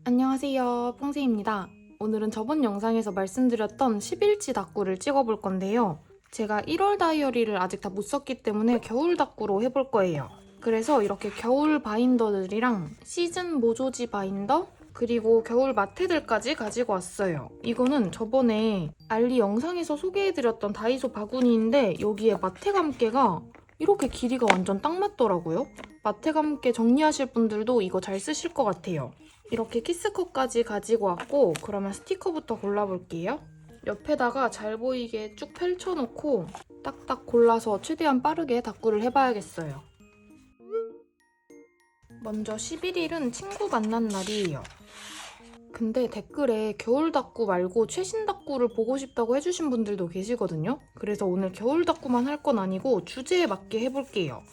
안녕하세요, 뽕세입니다. 오늘은 저번 영상에서 말씀드렸던 10일치 다꾸를 찍어볼 건데요. 제가 1월 다이어리를 아직 다 못 썼기 때문에 겨울 다꾸로 해볼 거예요. 그래서 이렇게 겨울 바인더들이랑 시즌 모조지 바인더, 그리고 겨울 마테들까지 가지고 왔어요. 이거는 저번에 알리 영상에서 소개해드렸던 다이소 바구니인데 여기에 마테감깨가 이렇게 길이가 완전 딱 맞더라고요. 마테감깨 정리하실 분들도 이거 잘 쓰실 것 같아요. 이렇게 키스컵까지 가지고 왔고, 그러면 스티커부터 골라볼게요. 옆에다가 잘 보이게 쭉 펼쳐놓고 딱딱 골라서 최대한 빠르게 다꾸를 해봐야겠어요. 먼저 11일은 친구 만난 날이에요. 근데 댓글에 겨울 다꾸 말고 최신 다꾸를 보고 싶다고 해주신 분들도 계시거든요. 그래서 오늘 겨울 다꾸만 할 건 아니고 주제에 맞게 해볼게요.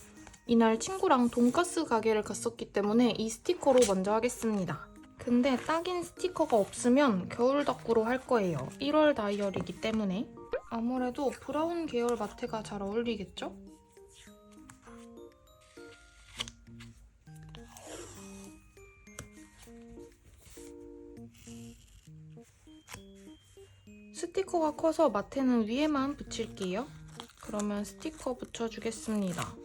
이날 친구랑 돈가스 가게를 갔었기 때문에 이 스티커로 먼저 하겠습니다. 근데 딱인 스티커가 없으면 겨울 다꾸로 할 거예요. 1월 다이어리이기 때문에. 아무래도 브라운 계열 마테가 잘 어울리겠죠? 스티커가 커서 마테는 위에만 붙일게요. 그러면 스티커 붙여주겠습니다.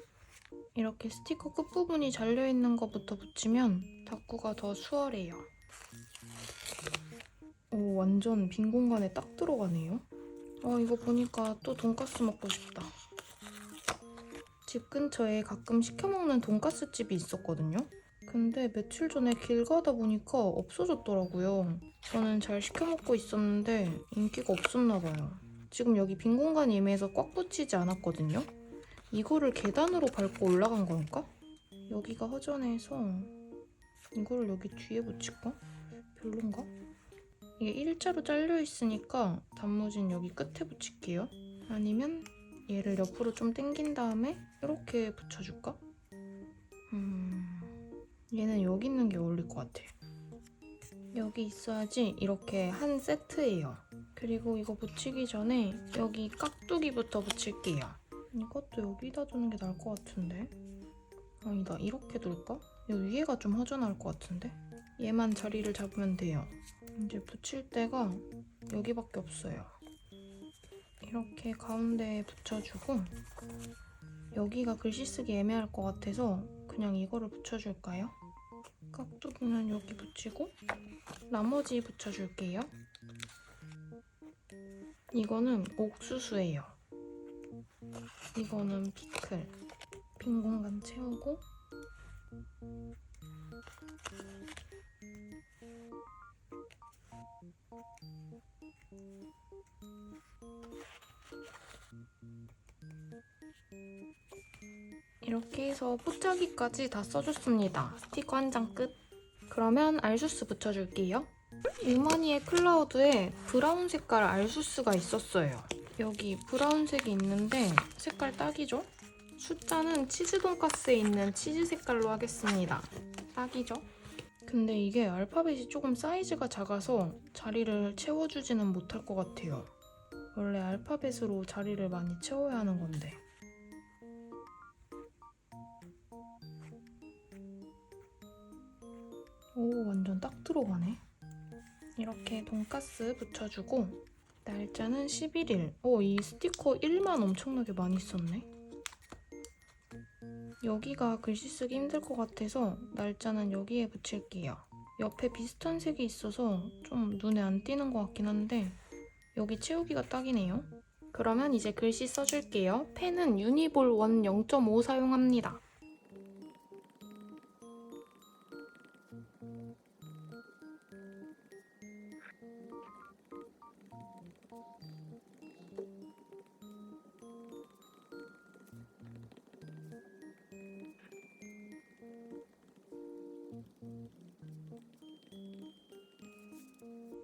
이렇게 스티커 끝부분이 잘려있는 것부터 붙이면 다꾸가 더 수월해요. 오, 완전 빈 공간에 딱 들어가네요. 이거 보니까 또 돈가스 먹고 싶다. 집 근처에 가끔 시켜먹는 돈가스 집이 있었거든요. 근데 며칠 전에 길 가다 보니까 없어졌더라고요. 저는 잘 시켜먹고 있었는데 인기가 없었나 봐요. 지금 여기 빈 공간이 애매해서 꽉 붙이지 않았거든요. 이거를 계단으로 밟고 올라간 건가? 여기가 허전해서 이거를 여기 뒤에 붙일까? 별론가? 이게 일자로 잘려 있으니까 단무지는 여기 끝에 붙일게요. 아니면 얘를 옆으로 좀 당긴 다음에 이렇게 붙여줄까? 얘는 여기 있는 게 어울릴 것 같아. 여기 있어야지 이렇게 한 세트예요. 그리고 이거 붙이기 전에 여기 깍두기부터 붙일게요. 이것도 여기다 두는 게 나을 것 같은데? 아니다, 이렇게 둘까? 여기 위에가 좀 허전할 것 같은데? 얘만 자리를 잡으면 돼요. 이제 붙일 데가 여기밖에 없어요. 이렇게 가운데에 붙여주고 여기가 글씨 쓰기 애매할 것 같아서 그냥 이거를 붙여줄까요? 깍두기는 여기 붙이고 나머지 붙여줄게요. 이거는 옥수수예요. 이거는 피클. 빈 공간 채우고 이렇게 해서 포짜기까지 다 써줬습니다. 스티커 한 장 끝. 그러면 알수스 붙여줄게요. 유머니의 클라우드에 브라운 색깔 알수스가 있었어요. 여기 브라운색이 있는데 색깔 딱이죠? 숫자는 치즈 돈가스에 있는 치즈 색깔로 하겠습니다. 딱이죠? 근데 이게 알파벳이 조금 사이즈가 작아서 자리를 채워주지는 못할 것 같아요. 원래 알파벳으로 자리를 많이 채워야 하는 건데. 오, 완전 딱 들어가네. 이렇게 돈가스 붙여주고 날짜는 11일. 이 스티커 1만 엄청나게 많이 썼네. 여기가 글씨 쓰기 힘들 것 같아서 날짜는 여기에 붙일게요. 옆에 비슷한 색이 있어서 좀 눈에 안 띄는 것 같긴 한데 여기 채우기가 딱이네요. 그러면 이제 글씨 써줄게요. 펜은 유니볼 1 0.5 사용합니다.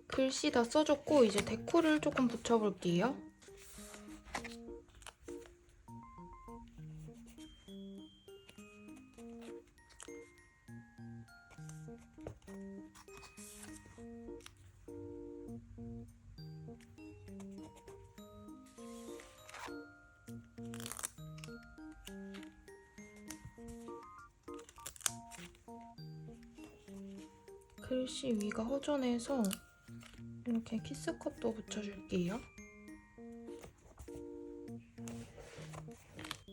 글씨 다 써줬고 이제 데코를 조금 붙여볼게요. 글씨 위가 허전해서 이렇게 키스컷도 붙여줄게요.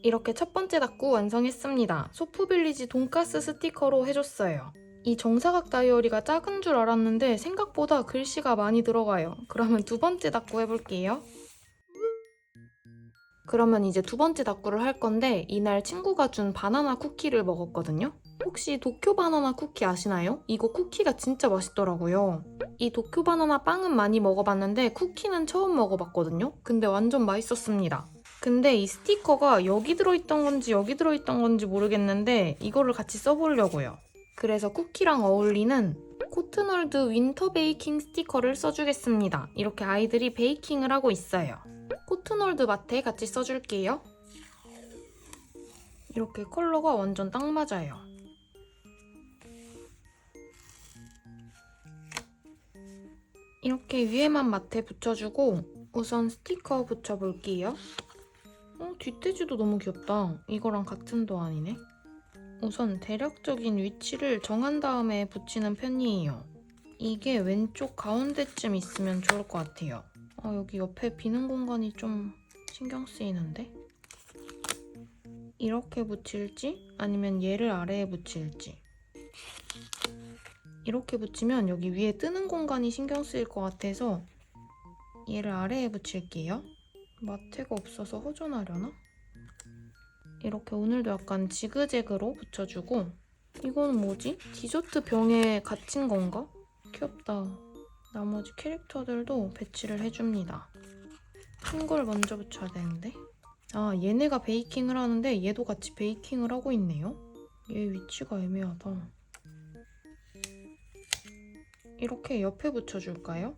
이렇게 첫 번째 닦구 완성했습니다. 소프빌리지 돈가스 스티커로 해줬어요. 이 정사각 다이어리가 작은 줄 알았는데 생각보다 글씨가 많이 들어가요. 그러면 두 번째 닦구 해볼게요. 그러면 이제 두 번째 닦구를 할 건데 이날 친구가 준 바나나 쿠키를 먹었거든요. 혹시 도쿄 바나나 쿠키 아시나요? 이거 쿠키가 진짜 맛있더라고요. 이 도쿄 바나나 빵은 많이 먹어봤는데 쿠키는 처음 먹어봤거든요. 근데 완전 맛있었습니다. 근데 이 스티커가 여기 들어있던 건지 여기 들어있던 건지 모르겠는데 이거를 같이 써보려고요. 그래서 쿠키랑 어울리는 코트널드 윈터 베이킹 스티커를 써주겠습니다. 이렇게 아이들이 베이킹을 하고 있어요. 코트널드 마트에 같이 써줄게요. 이렇게 컬러가 완전 딱 맞아요. 이렇게 위에만 마트에 붙여주고 우선 스티커 붙여볼게요. 뒷돼지도 너무 귀엽다. 이거랑 같은 도안이네. 우선 대략적인 위치를 정한 다음에 붙이는 편이에요. 이게 왼쪽 가운데쯤 있으면 좋을 것 같아요. 여기 옆에 비는 공간이 좀 신경 쓰이는데? 이렇게 붙일지 아니면 얘를 아래에 붙일지. 이렇게 붙이면 여기 위에 뜨는 공간이 신경 쓰일 것 같아서 얘를 아래에 붙일게요. 마테가 없어서 허전하려나? 이렇게 오늘도 약간 지그재그로 붙여주고 이거는 뭐지? 디저트 병에 갇힌 건가? 귀엽다. 나머지 캐릭터들도 배치를 해줍니다. 큰 걸 먼저 붙여야 되는데 얘네가 베이킹을 하는데 얘도 같이 베이킹을 하고 있네요. 얘 위치가 애매하다. 이렇게 옆에 붙여줄까요?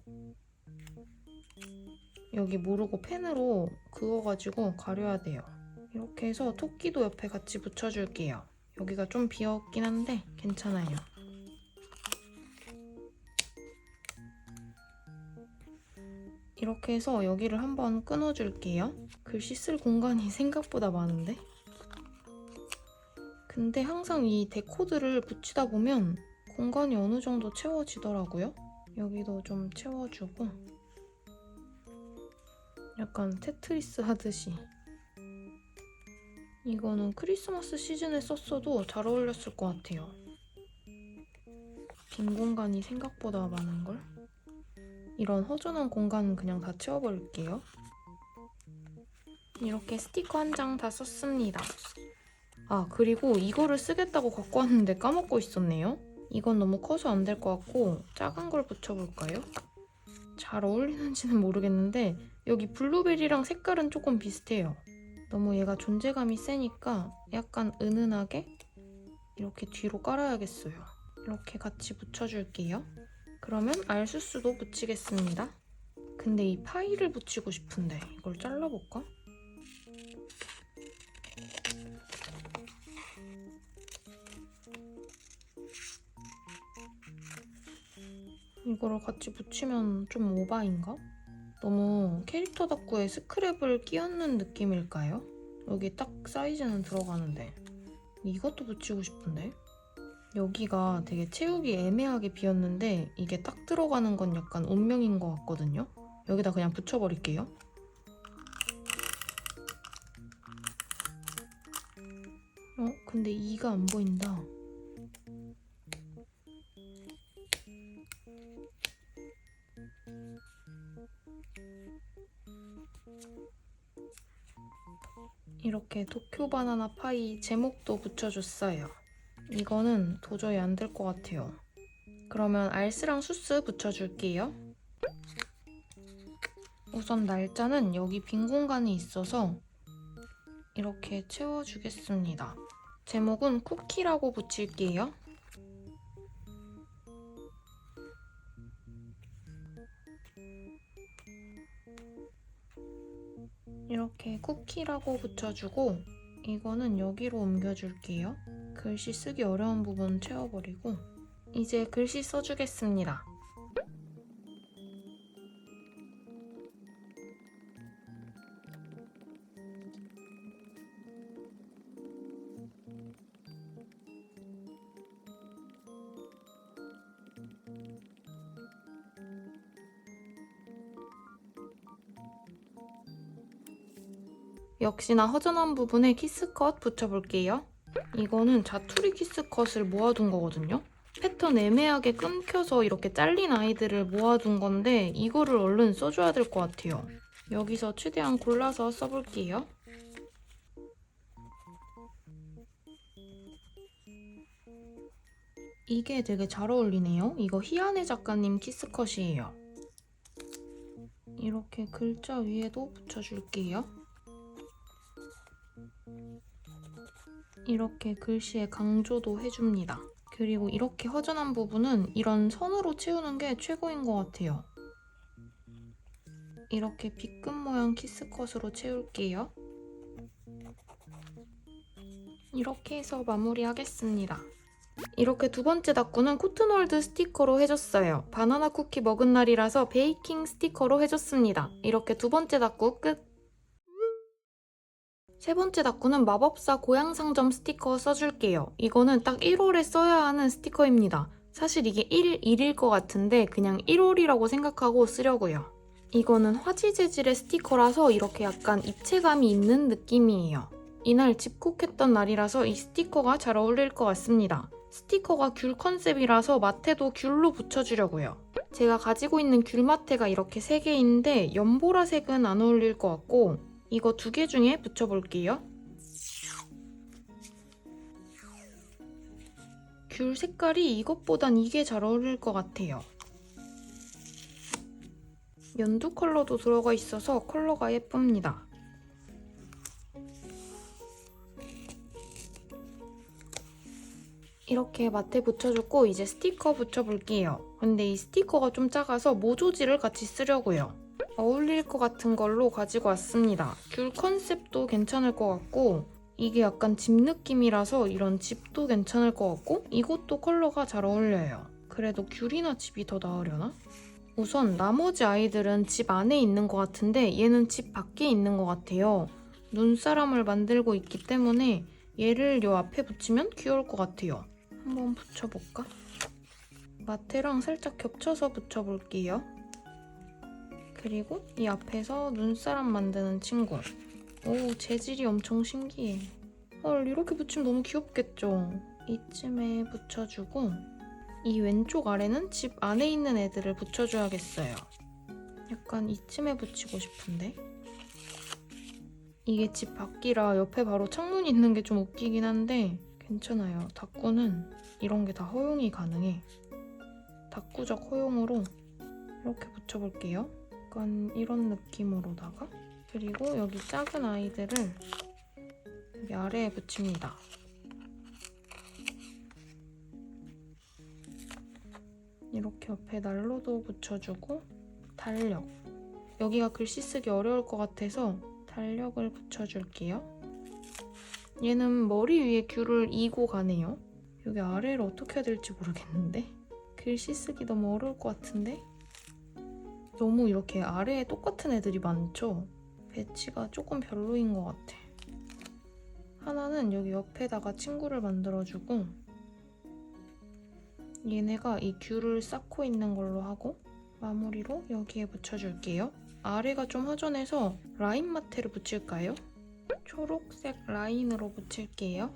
여기 모르고 펜으로 그어가지고 가려야 돼요. 이렇게 해서 토끼도 옆에 같이 붙여줄게요. 여기가 좀 비었긴 한데 괜찮아요. 이렇게 해서 여기를 한번 끊어줄게요. 글씨 쓸 공간이 생각보다 많은데? 근데 항상 이 데코드를 붙이다 보면 공간이 어느 정도 채워지더라고요. 여기도 좀 채워주고 약간 테트리스 하듯이. 이거는 크리스마스 시즌에 썼어도 잘 어울렸을 것 같아요. 빈 공간이 생각보다 많은걸? 이런 허전한 공간은 그냥 다 채워버릴게요. 이렇게 스티커 한 장 다 썼습니다. 그리고 이거를 쓰겠다고 갖고 왔는데 까먹고 있었네요. 이건 너무 커서 안 될 것 같고 작은 걸 붙여볼까요? 잘 어울리는지는 모르겠는데 여기 블루베리랑 색깔은 조금 비슷해요. 너무 얘가 존재감이 세니까 약간 은은하게 이렇게 뒤로 깔아야겠어요. 이렇게 같이 붙여줄게요. 그러면 알수스도 붙이겠습니다. 근데 이 파이를 붙이고 싶은데 이걸 잘라볼까? 이거를 같이 붙이면 좀 오바인가? 너무 캐릭터 덕후에 스크랩을 끼얹는 느낌일까요? 여기 딱 사이즈는 들어가는데 이것도 붙이고 싶은데? 여기가 되게 채우기 애매하게 비었는데 이게 딱 들어가는 건 약간 운명인 것 같거든요? 여기다 그냥 붙여버릴게요. 근데 이가 안 보인다. 이렇게 도쿄 바나나 파이 제목도 붙여줬어요. 이거는 도저히 안 될 것 같아요. 그러면 알스랑 수스 붙여줄게요. 우선 날짜는 여기 빈 공간이 있어서 이렇게 채워주겠습니다. 제목은 쿠키라고 붙일게요. 이렇게 쿠키라고 붙여주고 이거는 여기로 옮겨줄게요. 글씨 쓰기 어려운 부분 채워버리고 이제 글씨 써주겠습니다. 역시나 허전한 부분에 키스컷 붙여볼게요. 이거는 자투리 키스컷을 모아둔 거거든요. 패턴 애매하게 끊겨서 이렇게 잘린 아이들을 모아둔 건데 이거를 얼른 써줘야 될 것 같아요. 여기서 최대한 골라서 써볼게요. 이게 되게 잘 어울리네요. 이거 희한의 작가님 키스컷이에요. 이렇게 글자 위에도 붙여줄게요. 이렇게 글씨에 강조도 해줍니다. 그리고 이렇게 허전한 부분은 이런 선으로 채우는 게 최고인 것 같아요. 이렇게 B급 모양 키스컷으로 채울게요. 이렇게 해서 마무리하겠습니다. 이렇게 두 번째 닭구는 코튼월드 스티커로 해줬어요. 바나나 쿠키 먹은 날이라서 베이킹 스티커로 해줬습니다. 이렇게 두 번째 닭구 끝! 세 번째 닭구는 마법사 고향상점 스티커 써줄게요. 이거는 딱 1월에 써야 하는 스티커입니다. 사실 이게 1일일 것 같은데 그냥 1월이라고 생각하고 쓰려고요. 이거는 화지 재질의 스티커라서 이렇게 약간 입체감이 있는 느낌이에요. 이날 집콕했던 날이라서 이 스티커가 잘 어울릴 것 같습니다. 스티커가 귤 컨셉이라서 마테도 귤로 붙여주려고요. 제가 가지고 있는 귤 마테가 이렇게 3개인데 연보라색은 안 어울릴 것 같고 이거 2개 중에 붙여볼게요. 귤 색깔이 이것보단 이게 잘 어울릴 것 같아요. 연두 컬러도 들어가 있어서 컬러가 예쁩니다. 이렇게 마테 붙여줬고 이제 스티커 붙여볼게요. 근데 이 스티커가 좀 작아서 모조지를 같이 쓰려고요. 어울릴 것 같은 걸로 가지고 왔습니다. 귤 컨셉도 괜찮을 것 같고 이게 약간 집 느낌이라서 이런 집도 괜찮을 것 같고 이것도 컬러가 잘 어울려요. 그래도 귤이나 집이 더 나으려나? 우선 나머지 아이들은 집 안에 있는 것 같은데 얘는 집 밖에 있는 것 같아요. 눈사람을 만들고 있기 때문에 얘를 요 앞에 붙이면 귀여울 것 같아요. 한번 붙여볼까? 마테랑 살짝 겹쳐서 붙여볼게요. 그리고 이 앞에서 눈사람 만드는 친구. 오, 재질이 엄청 신기해. 헐, 이렇게 붙이면 너무 귀엽겠죠? 이쯤에 붙여주고 이 왼쪽 아래는 집 안에 있는 애들을 붙여줘야겠어요. 약간 이쯤에 붙이고 싶은데? 이게 집 밖이라 옆에 바로 창문 있는 게 좀 웃기긴 한데 괜찮아요. 닭구는 이런 게 다 허용이 가능해. 닭구적 허용으로 이렇게 붙여볼게요. 약간 이런 느낌으로다가 그리고 여기 작은 아이들을 여기 아래에 붙입니다. 이렇게 옆에 난로도 붙여주고 달력. 여기가 글씨 쓰기 어려울 것 같아서 달력을 붙여줄게요. 얘는 머리 위에 귤을 이고 가네요. 여기 아래를 어떻게 해야 될지 모르겠는데? 글씨 쓰기 너무 어려울 것 같은데? 너무 이렇게 아래에 똑같은 애들이 많죠? 배치가 조금 별로인 것 같아. 하나는 여기 옆에다가 친구를 만들어주고 얘네가 이 귤을 쌓고 있는 걸로 하고 마무리로 여기에 붙여줄게요. 아래가 좀 허전해서 라인 마테를 붙일까요? 초록색 라인으로 붙일게요.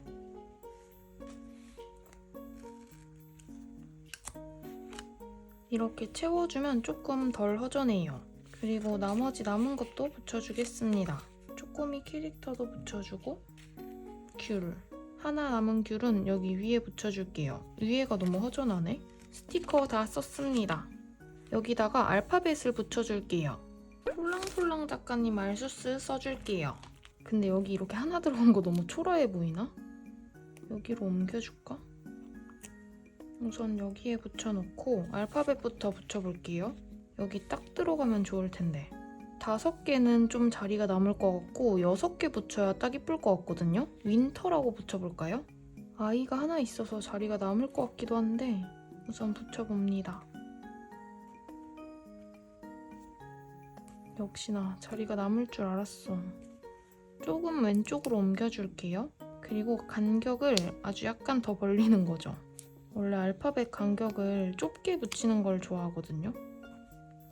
이렇게 채워주면 조금 덜 허전해요. 그리고 나머지 남은 것도 붙여주겠습니다. 쪼꼬미 캐릭터도 붙여주고 귤. 하나 남은 귤은 여기 위에 붙여줄게요. 위에가 너무 허전하네. 스티커 다 썼습니다. 여기다가 알파벳을 붙여줄게요. 폴랑폴랑 작가님 알수스 써줄게요. 근데 여기 이렇게 하나 들어간 거 너무 초라해 보이나? 여기로 옮겨줄까? 우선 여기에 붙여놓고 알파벳부터 붙여볼게요. 여기 딱 들어가면 좋을 텐데. 5개는 좀 자리가 남을 것 같고 6개 붙여야 딱 이쁠 것 같거든요? 윈터라고 붙여볼까요? 아이가 하나 있어서 자리가 남을 것 같기도 한데 우선 붙여봅니다. 역시나 자리가 남을 줄 알았어. 조금 왼쪽으로 옮겨줄게요. 그리고 간격을 아주 약간 더 벌리는 거죠. 원래 알파벳 간격을 좁게 붙이는 걸 좋아하거든요.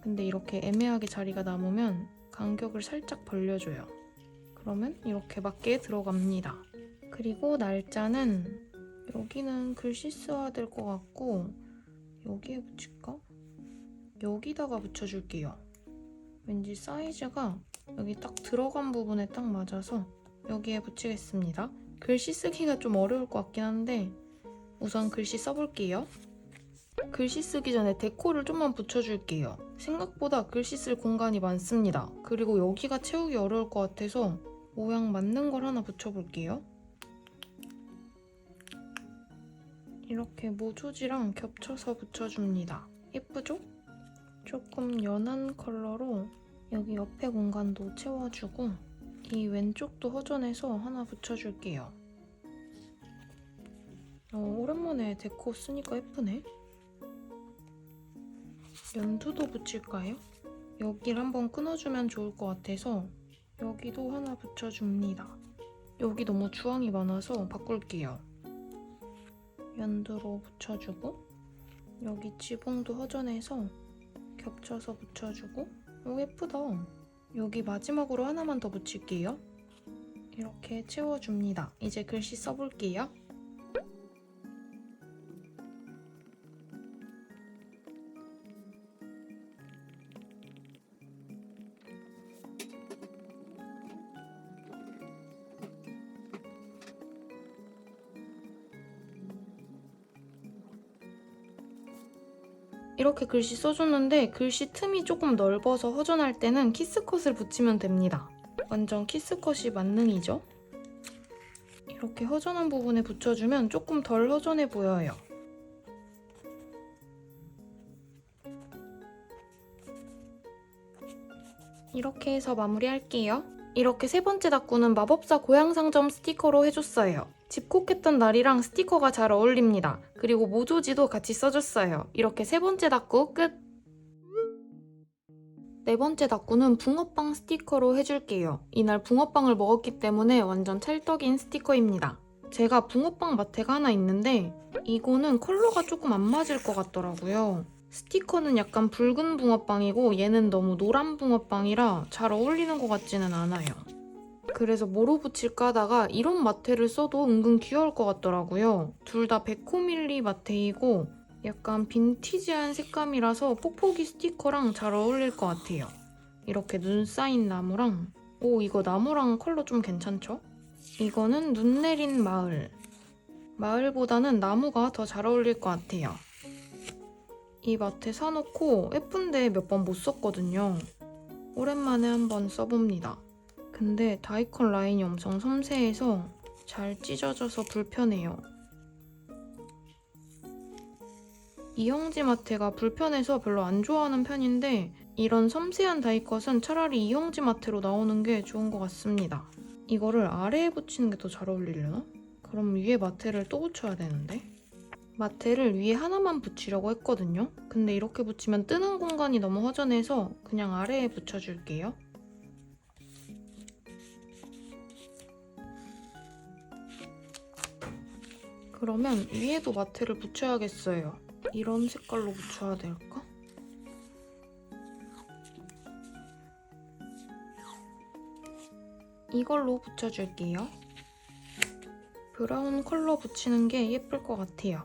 근데 이렇게 애매하게 자리가 남으면 간격을 살짝 벌려줘요. 그러면 이렇게 맞게 들어갑니다. 그리고 날짜는 여기는 글씨 써야 될 것 같고 여기에 붙일까? 여기다가 붙여줄게요. 왠지 사이즈가 여기 딱 들어간 부분에 딱 맞아서 여기에 붙이겠습니다. 글씨 쓰기가 좀 어려울 것 같긴 한데 우선 글씨 써볼게요. 글씨 쓰기 전에 데코를 좀만 붙여줄게요. 생각보다 글씨 쓸 공간이 많습니다. 그리고 여기가 채우기 어려울 것 같아서 모양 맞는 걸 하나 붙여볼게요. 이렇게 모조지랑 겹쳐서 붙여줍니다. 예쁘죠? 조금 연한 컬러로 여기 옆에 공간도 채워주고 이 왼쪽도 허전해서 하나 붙여줄게요. 오랜만에 데코 쓰니까 예쁘네. 연두도 붙일까요? 여기를 한번 끊어주면 좋을 것 같아서 여기도 하나 붙여줍니다. 여기 너무 주황이 많아서 바꿀게요. 연두로 붙여주고 여기 지붕도 허전해서 겹쳐서 붙여주고 예쁘다. 여기 마지막으로 하나만 더 붙일게요. 이렇게 채워줍니다. 이제 글씨 써볼게요. 이렇게 글씨 써줬는데 글씨 틈이 조금 넓어서 허전할 때는 키스컷을 붙이면 됩니다. 완전 키스컷이 만능이죠? 이렇게 허전한 부분에 붙여주면 조금 덜 허전해 보여요. 이렇게 해서 마무리할게요. 이렇게 세 번째 다꾸는 마법사 고향상점 스티커로 해줬어요. 집콕했던 날이랑 스티커가 잘 어울립니다. 그리고 모조지도 같이 써줬어요. 이렇게 세 번째 다꾸 끝! 네 번째 다꾸는 붕어빵 스티커로 해줄게요. 이날 붕어빵을 먹었기 때문에 완전 찰떡인 스티커입니다. 제가 붕어빵 마테가 하나 있는데 이거는 컬러가 조금 안 맞을 것 같더라고요. 스티커는 약간 붉은 붕어빵이고 얘는 너무 노란 붕어빵이라 잘 어울리는 것 같지는 않아요. 그래서 뭐로 붙일까 하다가 이런 마테를 써도 은근 귀여울 것 같더라고요. 둘 다 100호밀리 마테이고 약간 빈티지한 색감이라서 뽁뽁이 스티커랑 잘 어울릴 것 같아요. 이렇게 눈 쌓인 나무랑 이거 나무랑 컬러 좀 괜찮죠? 이거는 눈 내린 마을. 마을보다는 나무가 더 잘 어울릴 것 같아요. 이 마테 사놓고 예쁜데 몇 번 못 썼거든요. 오랜만에 한번 써봅니다. 근데 다이컨 라인이 엄청 섬세해서 잘 찢어져서 불편해요. 이영지 마테가 불편해서 별로 안 좋아하는 편인데 이런 섬세한 다이컷은 차라리 이영지 마테로 나오는 게 좋은 것 같습니다. 이거를 아래에 붙이는 게 더 잘 어울리려나? 그럼 위에 마테를 또 붙여야 되는데? 마테를 위에 하나만 붙이려고 했거든요? 근데 이렇게 붙이면 뜨는 공간이 너무 허전해서 그냥 아래에 붙여줄게요. 그러면 위에도 마테를 붙여야겠어요. 이런 색깔로 붙여야 될까? 이걸로 붙여줄게요. 브라운 컬러 붙이는 게 예쁠 것 같아요.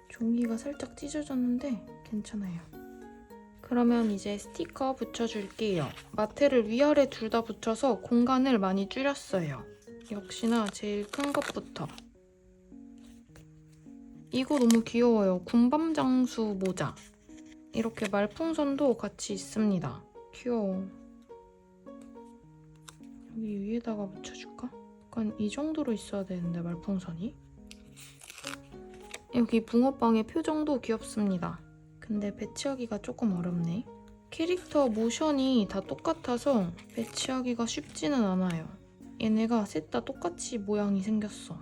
종이가 살짝 찢어졌는데 괜찮아요. 그러면 이제 스티커 붙여줄게요. 마테를 위아래 둘 다 붙여서 공간을 많이 줄였어요. 역시나 제일 큰 것부터. 이거 너무 귀여워요. 군밤장수 모자. 이렇게 말풍선도 같이 있습니다. 귀여워. 여기 위에다가 붙여줄까? 약간 이 정도로 있어야 되는데 말풍선이. 여기 붕어빵의 표정도 귀엽습니다. 근데 배치하기가 조금 어렵네. 캐릭터 모션이 다 똑같아서 배치하기가 쉽지는 않아요. 얘네가 셋 다 똑같이 모양이 생겼어.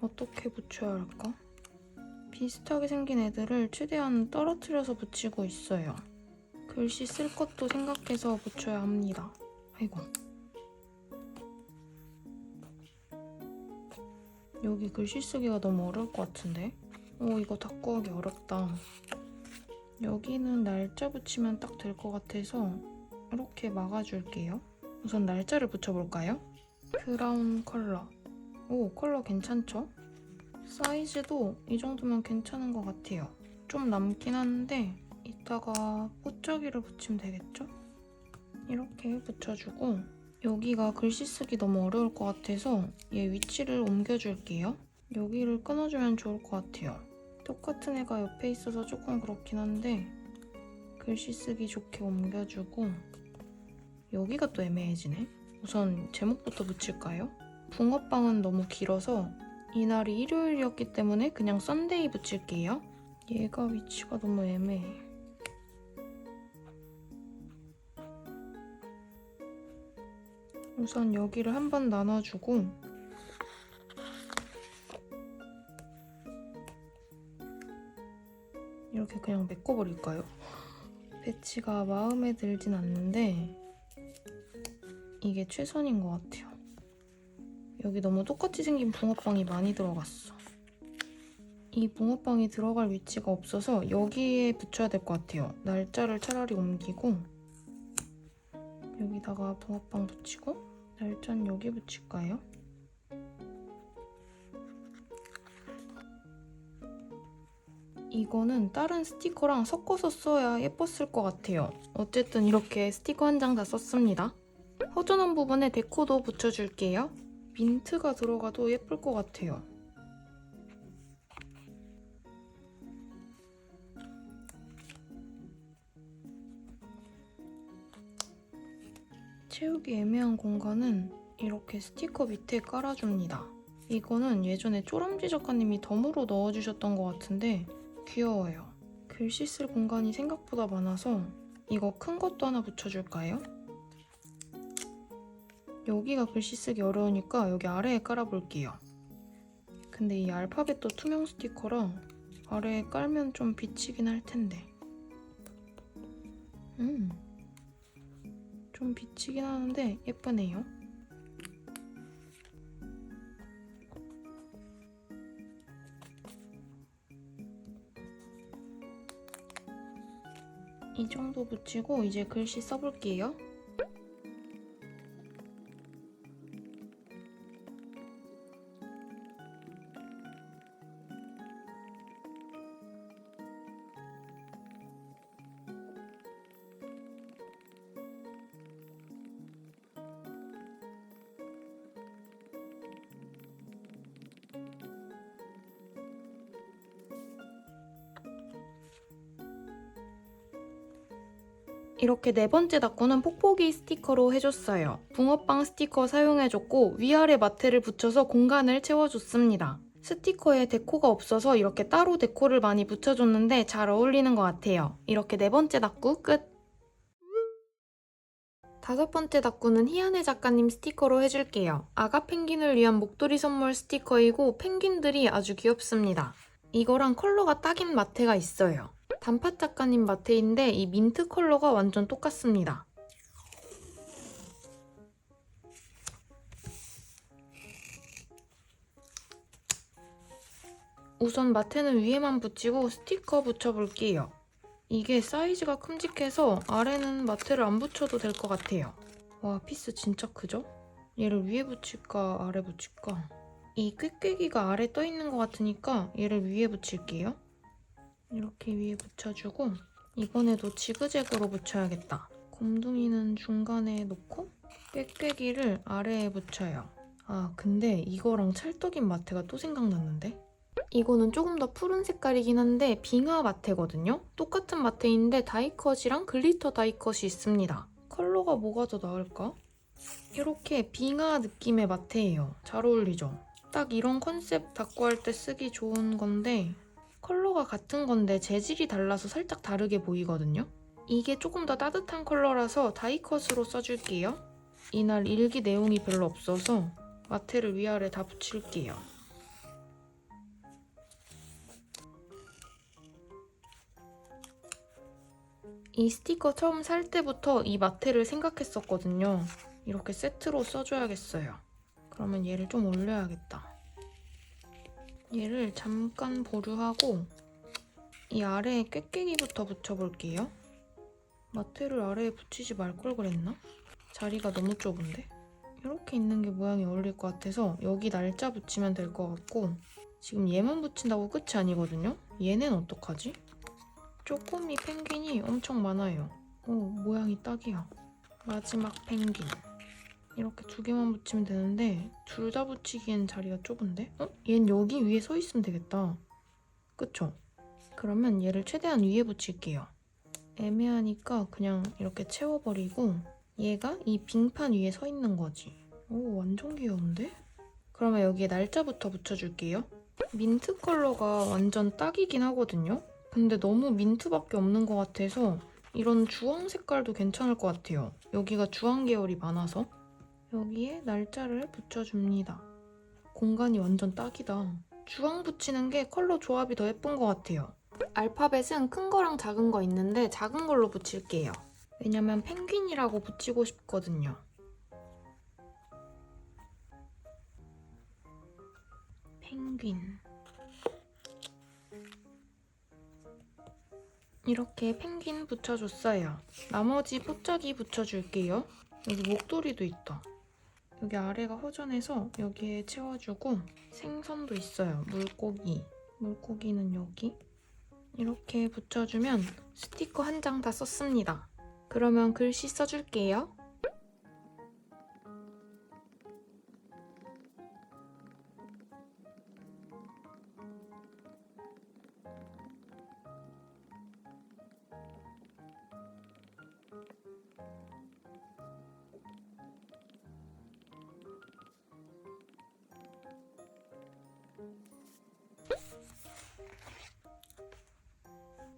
어떻게 붙여야 할까? 비슷하게 생긴 애들을 최대한 떨어뜨려서 붙이고 있어요. 글씨 쓸 것도 생각해서 붙여야 합니다. 아이고. 여기 글씨 쓰기가 너무 어려울 것 같은데? 이거 닦고 하기 어렵다. 여기는 날짜 붙이면 딱 될 것 같아서 이렇게 막아줄게요. 우선 날짜를 붙여볼까요? 브라운 컬러. 컬러 괜찮죠? 사이즈도 이 정도면 괜찮은 것 같아요. 좀 남긴 한데 이따가 pot자기를 붙이면 되겠죠? 이렇게 붙여주고 여기가 글씨 쓰기 너무 어려울 것 같아서 얘 위치를 옮겨줄게요. 여기를 끊어주면 좋을 것 같아요. 똑같은 애가 옆에 있어서 조금 그렇긴 한데 글씨 쓰기 좋게 옮겨주고 여기가 또 애매해지네. 우선 제목부터 붙일까요? 붕어빵은 너무 길어서 이날이 일요일이었기 때문에 그냥 썬데이 붙일게요. 얘가 위치가 너무 애매해. 우선 여기를 한번 나눠주고 이렇게 그냥 메꿔버릴까요? 배치가 마음에 들진 않는데 이게 최선인 것 같아요. 여기 너무 똑같이 생긴 붕어빵이 많이 들어갔어. 이 붕어빵이 들어갈 위치가 없어서 여기에 붙여야 될 것 같아요. 날짜를 차라리 옮기고 여기다가 붕어빵 붙이고 날짜는 여기 붙일까요? 이거는 다른 스티커랑 섞어서 써야 예뻤을 것 같아요. 어쨌든 이렇게 스티커 한 장 다 썼습니다. 허전한 부분에 데코도 붙여줄게요. 민트가 들어가도 예쁠 것 같아요. 채우기 애매한 공간은 이렇게 스티커 밑에 깔아줍니다. 이거는 예전에 쪼람쥐 작가님이 덤으로 넣어주셨던 것 같은데 귀여워요. 글씨 쓸 공간이 생각보다 많아서 이거 큰 것도 하나 붙여줄까요? 여기가 글씨 쓰기 어려우니까 여기 아래에 깔아볼게요. 근데 이 알파벳도 투명 스티커라 아래에 깔면 좀 비치긴 할 텐데. 좀 비치긴 하는데 예쁘네요. 이 정도 붙이고 이제 글씨 써볼게요. 이렇게 네 번째 닦고는 뽁뽁이 스티커로 해줬어요. 붕어빵 스티커 사용해줬고 위아래 마테를 붙여서 공간을 채워줬습니다. 스티커에 데코가 없어서 이렇게 따로 데코를 많이 붙여줬는데 잘 어울리는 것 같아요. 이렇게 네 번째 닦고 끝! 다섯 번째 닦고는 희한해 작가님 스티커로 해줄게요. 아가 펭귄을 위한 목도리 선물 스티커이고 펭귄들이 아주 귀엽습니다. 이거랑 컬러가 딱인 마테가 있어요. 단팥 작가님 마테인데 이 민트 컬러가 완전 똑같습니다. 우선 마테는 위에만 붙이고 스티커 붙여볼게요. 이게 사이즈가 큼직해서 아래는 마테를 안 붙여도 될 것 같아요. 와, 피스 진짜 크죠? 얘를 위에 붙일까 아래 붙일까? 이 꾀꾀기가 아래 떠있는 것 같으니까 얘를 위에 붙일게요. 이렇게 위에 붙여주고 이번에도 지그재그로 붙여야겠다. 곰둥이는 중간에 놓고 꾀꾀기를 아래에 붙여요. 아, 근데 이거랑 찰떡인 마테가 또 생각났는데? 이거는 조금 더 푸른 색깔이긴 한데 빙하 마테거든요? 똑같은 마테인데 다이컷이랑 글리터 다이컷이 있습니다. 컬러가 뭐가 더 나을까? 이렇게 빙하 느낌의 마테예요. 잘 어울리죠? 딱 이런 컨셉 닦고 할 때 쓰기 좋은 건데 컬러가 같은 건데 재질이 달라서 살짝 다르게 보이거든요? 이게 조금 더 따뜻한 컬러라서 다이컷으로 써줄게요. 이날 일기 내용이 별로 없어서 마테를 위아래 다 붙일게요. 이 스티커 처음 살 때부터 이 마테를 생각했었거든요. 이렇게 세트로 써줘야겠어요. 그러면 얘를 좀 올려야겠다. 얘를 잠깐 보류하고 이 아래에 꾀깨기부터 붙여볼게요. 마테를 아래에 붙이지 말 걸 그랬나? 자리가 너무 좁은데? 이렇게 있는 게 모양이 어울릴 것 같아서 여기 날짜 붙이면 될 것 같고 지금 얘만 붙인다고 끝이 아니거든요? 얘는 어떡하지? 쪼꼬미 펭귄이 엄청 많아요. 오, 모양이 딱이야. 마지막 펭귄. 이렇게 2개만 붙이면 되는데 둘 다 붙이기엔 자리가 좁은데? 얜 여기 위에 서 있으면 되겠다. 그쵸? 그러면 얘를 최대한 위에 붙일게요. 애매하니까 그냥 이렇게 채워버리고 얘가 이 빙판 위에 서 있는 거지. 오, 완전 귀여운데? 그러면 여기에 날짜부터 붙여줄게요. 민트 컬러가 완전 딱이긴 하거든요? 근데 너무 민트밖에 없는 것 같아서 이런 주황 색깔도 괜찮을 것 같아요. 여기가 주황 계열이 많아서. 여기에 날짜를 붙여줍니다. 공간이 완전 딱이다. 주황 붙이는 게 컬러 조합이 더 예쁜 것 같아요. 알파벳은 큰 거랑 작은 거 있는데 작은 걸로 붙일게요. 왜냐면 펭귄이라고 붙이고 싶거든요. 펭귄. 이렇게 펭귄 붙여줬어요. 나머지 포짝이 붙여줄게요. 여기 목도리도 있다. 여기 아래가 허전해서 여기에 채워주고 생선도 있어요. 물고기. 물고기는 여기. 이렇게 붙여주면 스티커 한 장 다 썼습니다. 그러면 글씨 써줄게요.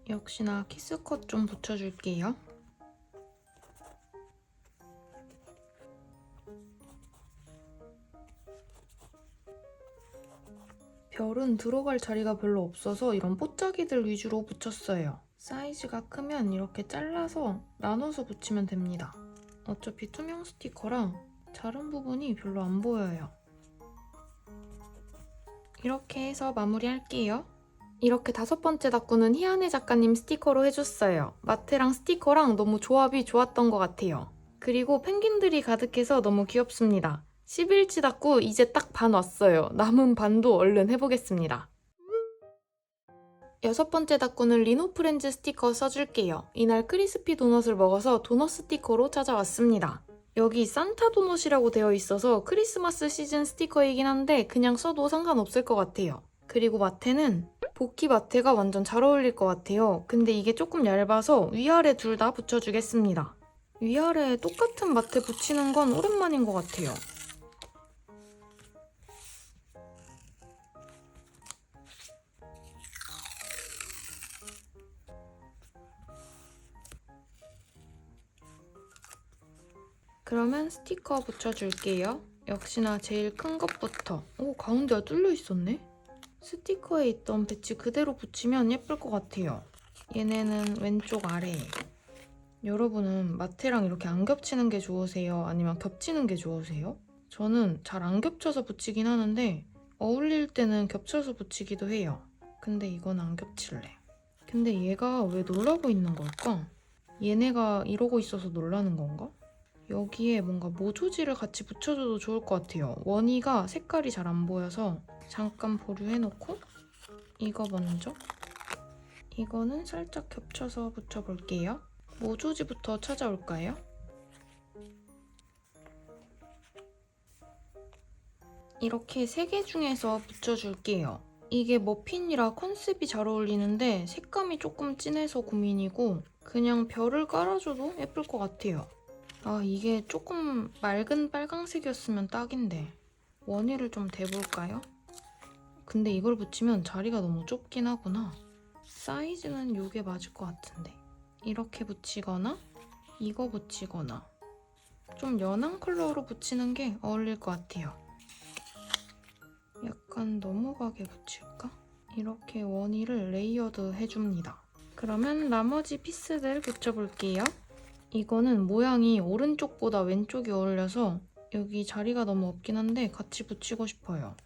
역시나 키스컷 좀 붙여줄게요. 별은 들어갈 자리가 별로 없어서 이런 뽀짝이들 위주로 붙였어요. 사이즈가 크면 이렇게 잘라서 나눠서 붙이면 됩니다. 어차피 투명 스티커랑 자른 부분이 별로 안 보여요. 이렇게 해서 마무리할게요. 이렇게 5번째 다꾸는 희한해 작가님 스티커로 해줬어요. 마테랑 스티커랑 너무 조합이 좋았던 것 같아요. 그리고 펭귄들이 가득해서 너무 귀엽습니다. 11치 다꾸 이제 딱 반 왔어요. 남은 반도 얼른 해보겠습니다. 6번째 다꾸는 리노프렌즈 스티커 써줄게요. 이날 크리스피 도넛을 먹어서 도넛 스티커로 찾아왔습니다. 여기 산타 도넛이라고 되어 있어서 크리스마스 시즌 스티커이긴 한데 그냥 써도 상관없을 것 같아요. 그리고 마테는 복희 마테가 완전 잘 어울릴 것 같아요. 근데 이게 조금 얇아서 위아래 둘 다 붙여주겠습니다. 위아래에 똑같은 마테 붙이는 건 오랜만인 것 같아요. 그러면 스티커 붙여줄게요. 역시나 제일 큰 것부터. 오, 가운데가 뚫려 있었네? 스티커에 있던 배치 그대로 붙이면 예쁠 것 같아요. 얘네는 왼쪽 아래에. 여러분은 마테랑 이렇게 안 겹치는 게 좋으세요? 아니면 겹치는 게 좋으세요? 저는 잘 안 겹쳐서 붙이긴 하는데 어울릴 때는 겹쳐서 붙이기도 해요. 근데 이건 안 겹칠래. 근데 얘가 왜 놀라고 있는 걸까? 얘네가 이러고 있어서 놀라는 건가? 여기에 뭔가 모조지를 같이 붙여줘도 좋을 것 같아요. 원이가 색깔이 잘 안 보여서 잠깐 보류해놓고 이거 먼저 이거는 살짝 겹쳐서 붙여볼게요. 모조지부터 찾아올까요? 이렇게 3개 중에서 붙여줄게요. 이게 머핀이라 컨셉이 잘 어울리는데 색감이 조금 진해서 고민이고 그냥 별을 깔아줘도 예쁠 것 같아요. 아, 이게 조금 맑은 빨강색이었으면 딱인데 원위를 좀 대볼까요? 근데 이걸 붙이면 자리가 너무 좁긴 하구나. 사이즈는 이게 맞을 것 같은데 이렇게 붙이거나 이거 붙이거나 좀 연한 컬러로 붙이는 게 어울릴 것 같아요. 약간 넘어가게 붙일까? 이렇게 원위를 레이어드 해줍니다. 그러면 나머지 피스들 붙여볼게요. 이거는 모양이 오른쪽보다 왼쪽이 어울려서 여기 자리가 너무 없긴 한데 같이 붙이고 싶어요.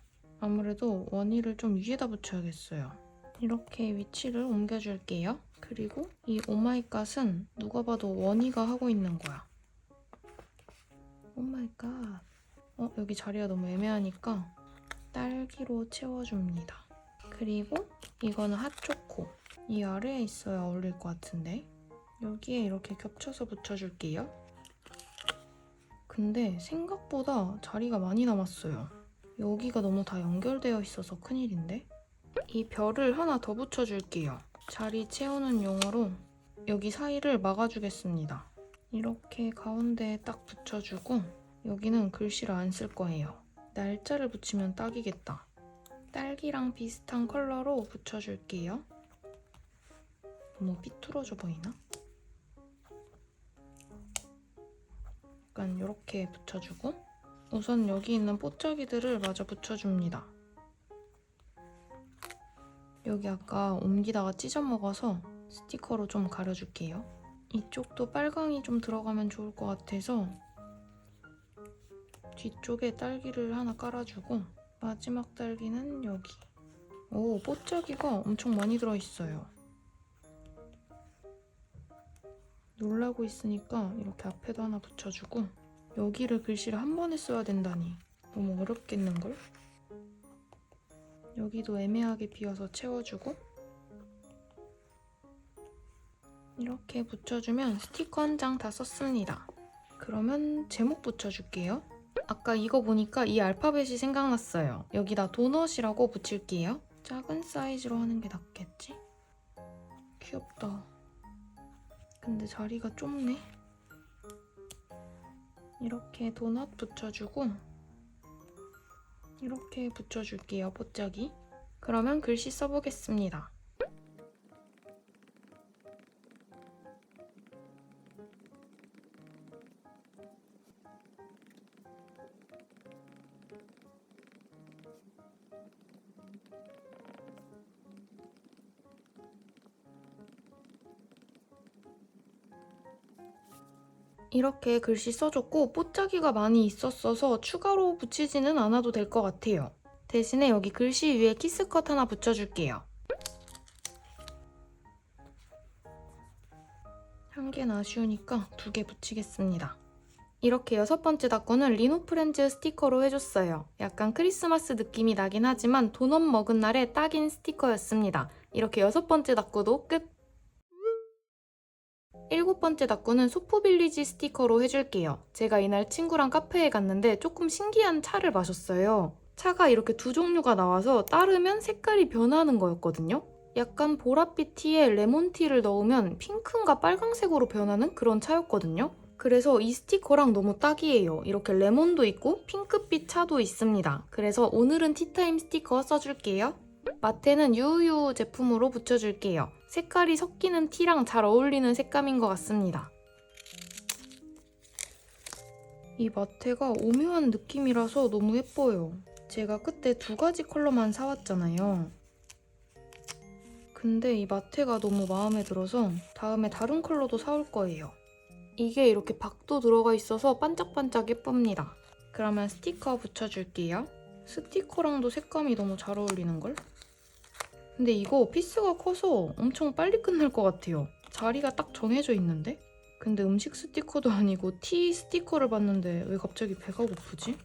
아무래도 원위를 좀 위에다 붙여야겠어요. 이렇게 위치를 옮겨줄게요. 그리고 이 오마이갓은 누가 봐도 원희가 하고 있는 거야. 오마이갓. 여기 자리가 너무 애매하니까 딸기로 채워줍니다. 그리고 이거는 핫초코. 이 아래에 있어야 어울릴 것 같은데 여기에 이렇게 겹쳐서 붙여줄게요. 근데 생각보다 자리가 많이 남았어요. 여기가 너무 다 연결되어 있어서 큰일인데? 이 별을 하나 더 붙여줄게요. 자리 채우는 용으로 여기 사이를 막아주겠습니다. 이렇게 가운데에 딱 붙여주고 여기는 글씨를 안 쓸 거예요. 날짜를 붙이면 딱이겠다. 딸기랑 비슷한 컬러로 붙여줄게요. 너무 삐뚤어져 보이나? 약간 이렇게 붙여주고 우선 여기 있는 뽀짝이들을 마저 붙여줍니다. 여기 아까 옮기다가 찢어먹어서 스티커로 좀 가려줄게요. 이쪽도 빨강이 좀 들어가면 좋을 것 같아서 뒤쪽에 딸기를 하나 깔아주고 마지막 딸기는 여기. 오, 뽀짝이가 엄청 많이 들어있어요. 놀라고 있으니까 이렇게 앞에도 하나 붙여주고 여기를 글씨를 한 번에 써야 된다니 너무 어렵겠는걸? 여기도 애매하게 비어서 채워주고 이렇게 붙여주면 스티커 한 장 다 썼습니다. 그러면 제목 붙여줄게요. 아까 이거 보니까 이 알파벳이 생각났어요. 여기다 도넛이라고 붙일게요. 작은 사이즈로 하는 게 낫겠지? 귀엽다. 근데 자리가 좁네. 이렇게 도넛 붙여주고 이렇게 붙여줄게요, 뽀짝이. 그러면 글씨 써보겠습니다. 이렇게 글씨 써줬고 뽀짝이가 많이 있었어서 추가로 붙이지는 않아도 될 것 같아요. 대신에 여기 글씨 위에 키스컷 하나 붙여줄게요. 한 개는 아쉬우니까 2개 붙이겠습니다. 이렇게 6번째 닫고는 리노프렌즈 스티커로 해줬어요. 약간 크리스마스 느낌이 나긴 하지만 도넛 먹은 날에 딱인 스티커였습니다. 이렇게 6번째 닫고도 끝! 7번째 닫고는 소포빌리지 스티커로 해줄게요. 제가 이날 친구랑 카페에 갔는데 조금 신기한 차를 마셨어요. 차가 이렇게 2종류가 나와서 따르면 색깔이 변하는 거였거든요. 약간 보랏빛 티에 레몬티를 넣으면 핑크인가 빨강색으로 변하는 그런 차였거든요. 그래서 이 스티커랑 너무 딱이에요. 이렇게 레몬도 있고 핑크빛 차도 있습니다. 그래서 오늘은 티타임 스티커 써줄게요. 마테는 유유 제품으로 붙여줄게요. 색깔이 섞이는 티랑 잘 어울리는 색감인 것 같습니다. 이 마테가 오묘한 느낌이라서 너무 예뻐요. 제가 그때 2가지 컬러만 사왔잖아요. 근데 이 마테가 너무 마음에 들어서 다음에 다른 컬러도 사올 거예요. 이게 이렇게 박도 들어가 있어서 반짝반짝 예쁩니다. 그러면 스티커 붙여줄게요. 스티커랑도 색감이 너무 잘 어울리는걸? 근데 이거 피스가 커서 엄청 빨리 끝날 것 같아요. 자리가 딱 정해져 있는데? 근데 음식 스티커도 아니고 티 스티커를 봤는데 왜 갑자기 배가 고프지?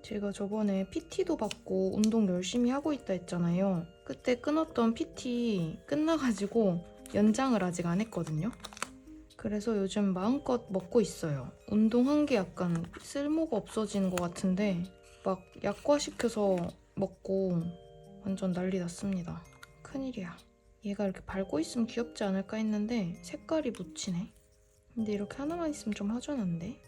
제가 저번에 PT도 받고 운동 열심히 하고 있다 했잖아요. 그때 끊었던 PT 끝나가지고 연장을 아직 안 했거든요. 그래서 요즘 마음껏 먹고 있어요. 운동한 게 약간 쓸모가 없어지는 것 같은데 막 약과시켜서 먹고 완전 난리 났습니다. 큰일이야. 얘가 이렇게 밟고 있으면 귀엽지 않을까 했는데 색깔이 묻히네. 근데 이렇게 하나만 있으면 좀 허전한데?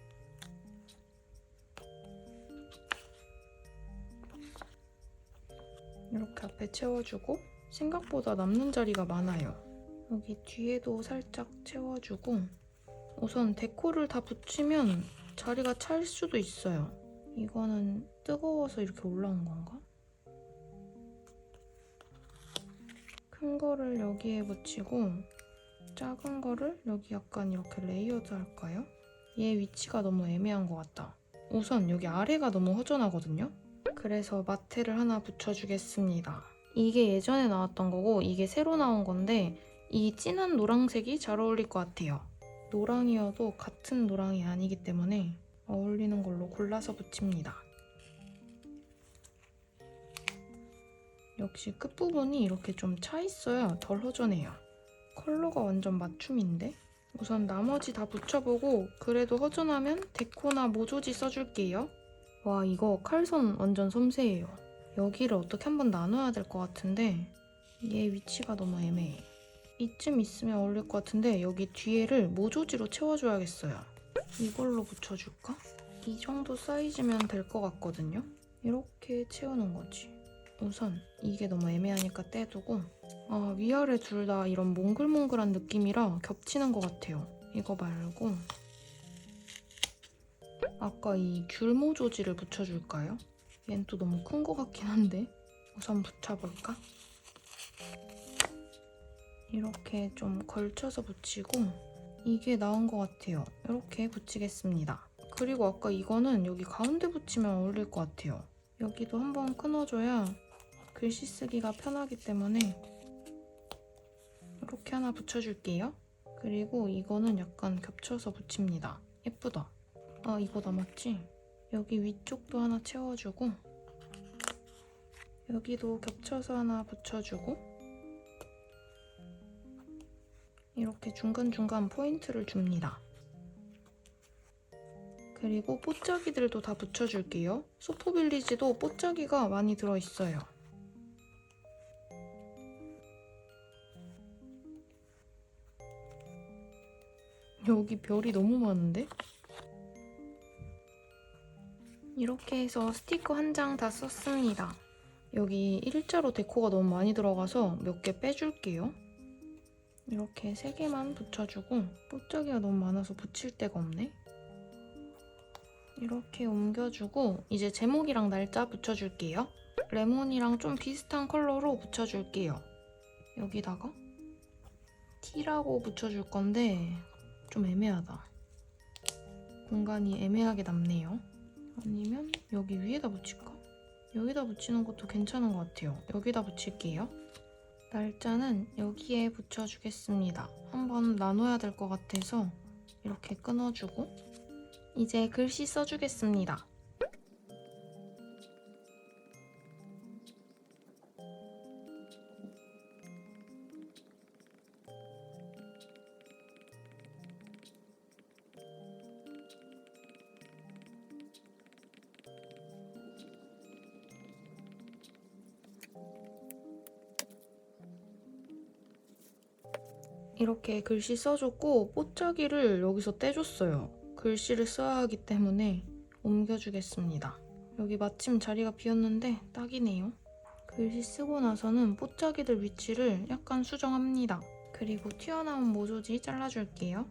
이렇게 앞에 채워주고 생각보다 남는 자리가 많아요. 여기 뒤에도 살짝 채워주고 우선 데코를 다 붙이면 자리가 찰 수도 있어요. 이거는 뜨거워서 이렇게 올라온 건가? 큰 거를 여기에 붙이고 작은 거를 여기 약간 이렇게 레이어드 할까요? 얘 위치가 너무 애매한 것 같다. 우선 여기 아래가 너무 허전하거든요? 그래서 마테를 하나 붙여주겠습니다. 이게 예전에 나왔던 거고 이게 새로 나온 건데 이 진한 노란색이 잘 어울릴 것 같아요. 노랑이어도 같은 노랑이 아니기 때문에 어울리는 걸로 골라서 붙입니다. 역시 끝부분이 이렇게 좀 차 있어야 덜 허전해요. 컬러가 완전 맞춤인데? 우선 나머지 다 붙여보고 그래도 허전하면 데코나 모조지 써줄게요. 와, 이거 칼선 완전 섬세해요. 여기를 어떻게 한번 나눠야 될 것 같은데 얘 위치가 너무 애매해. 이쯤 있으면 어울릴 것 같은데 여기 뒤에를 모조지로 채워줘야겠어요. 이걸로 붙여줄까? 이 정도 사이즈면 될 것 같거든요? 이렇게 채우는 거지. 우선 이게 너무 애매하니까 떼두고 위아래 둘 다 이런 몽글몽글한 느낌이라 겹치는 것 같아요. 이거 말고 아까 이 귤 모조지를 붙여줄까요? 얘는 또 너무 큰 것 같긴 한데 우선 붙여볼까? 이렇게 좀 걸쳐서 붙이고 이게 나은 것 같아요. 이렇게 붙이겠습니다. 그리고 아까 이거는 여기 가운데 붙이면 어울릴 것 같아요. 여기도 한번 끊어줘야 글씨 쓰기가 편하기 때문에 이렇게 하나 붙여줄게요. 그리고 이거는 약간 겹쳐서 붙입니다. 예쁘다. 이거 남았지? 여기 위쪽도 하나 채워주고 여기도 겹쳐서 하나 붙여주고 이렇게 중간중간 포인트를 줍니다. 그리고 뽀짝이들도 다 붙여줄게요. 소포빌리지도 뽀짝이가 많이 들어있어요. 여기 별이 너무 많은데? 이렇게 해서 스티커 한 장 다 썼습니다. 여기 일자로 데코가 너무 많이 들어가서 몇 개 빼줄게요. 이렇게 3개만 붙여주고 뽀짝이가 너무 많아서 붙일 데가 없네. 이렇게 옮겨주고 이제 제목이랑 날짜 붙여줄게요. 레몬이랑 좀 비슷한 컬러로 붙여줄게요. 여기다가 T라고 붙여줄 건데 좀 애매하다. 공간이 애매하게 남네요. 아니면 여기 위에다 붙일까? 여기다 붙이는 것도 괜찮은 것 같아요. 여기다 붙일게요. 날짜는 여기에 붙여주겠습니다. 한번 나눠야 될 것 같아서 이렇게 끊어주고 이제 글씨 써주겠습니다. 이렇게 글씨 써줬고 뽀짝이를 여기서 떼줬어요. 글씨를 써야 하기 때문에 옮겨주겠습니다. 여기 마침 자리가 비었는데 딱이네요. 글씨 쓰고 나서는 뽀짝이들 위치를 약간 수정합니다. 그리고 튀어나온 모조지 잘라줄게요.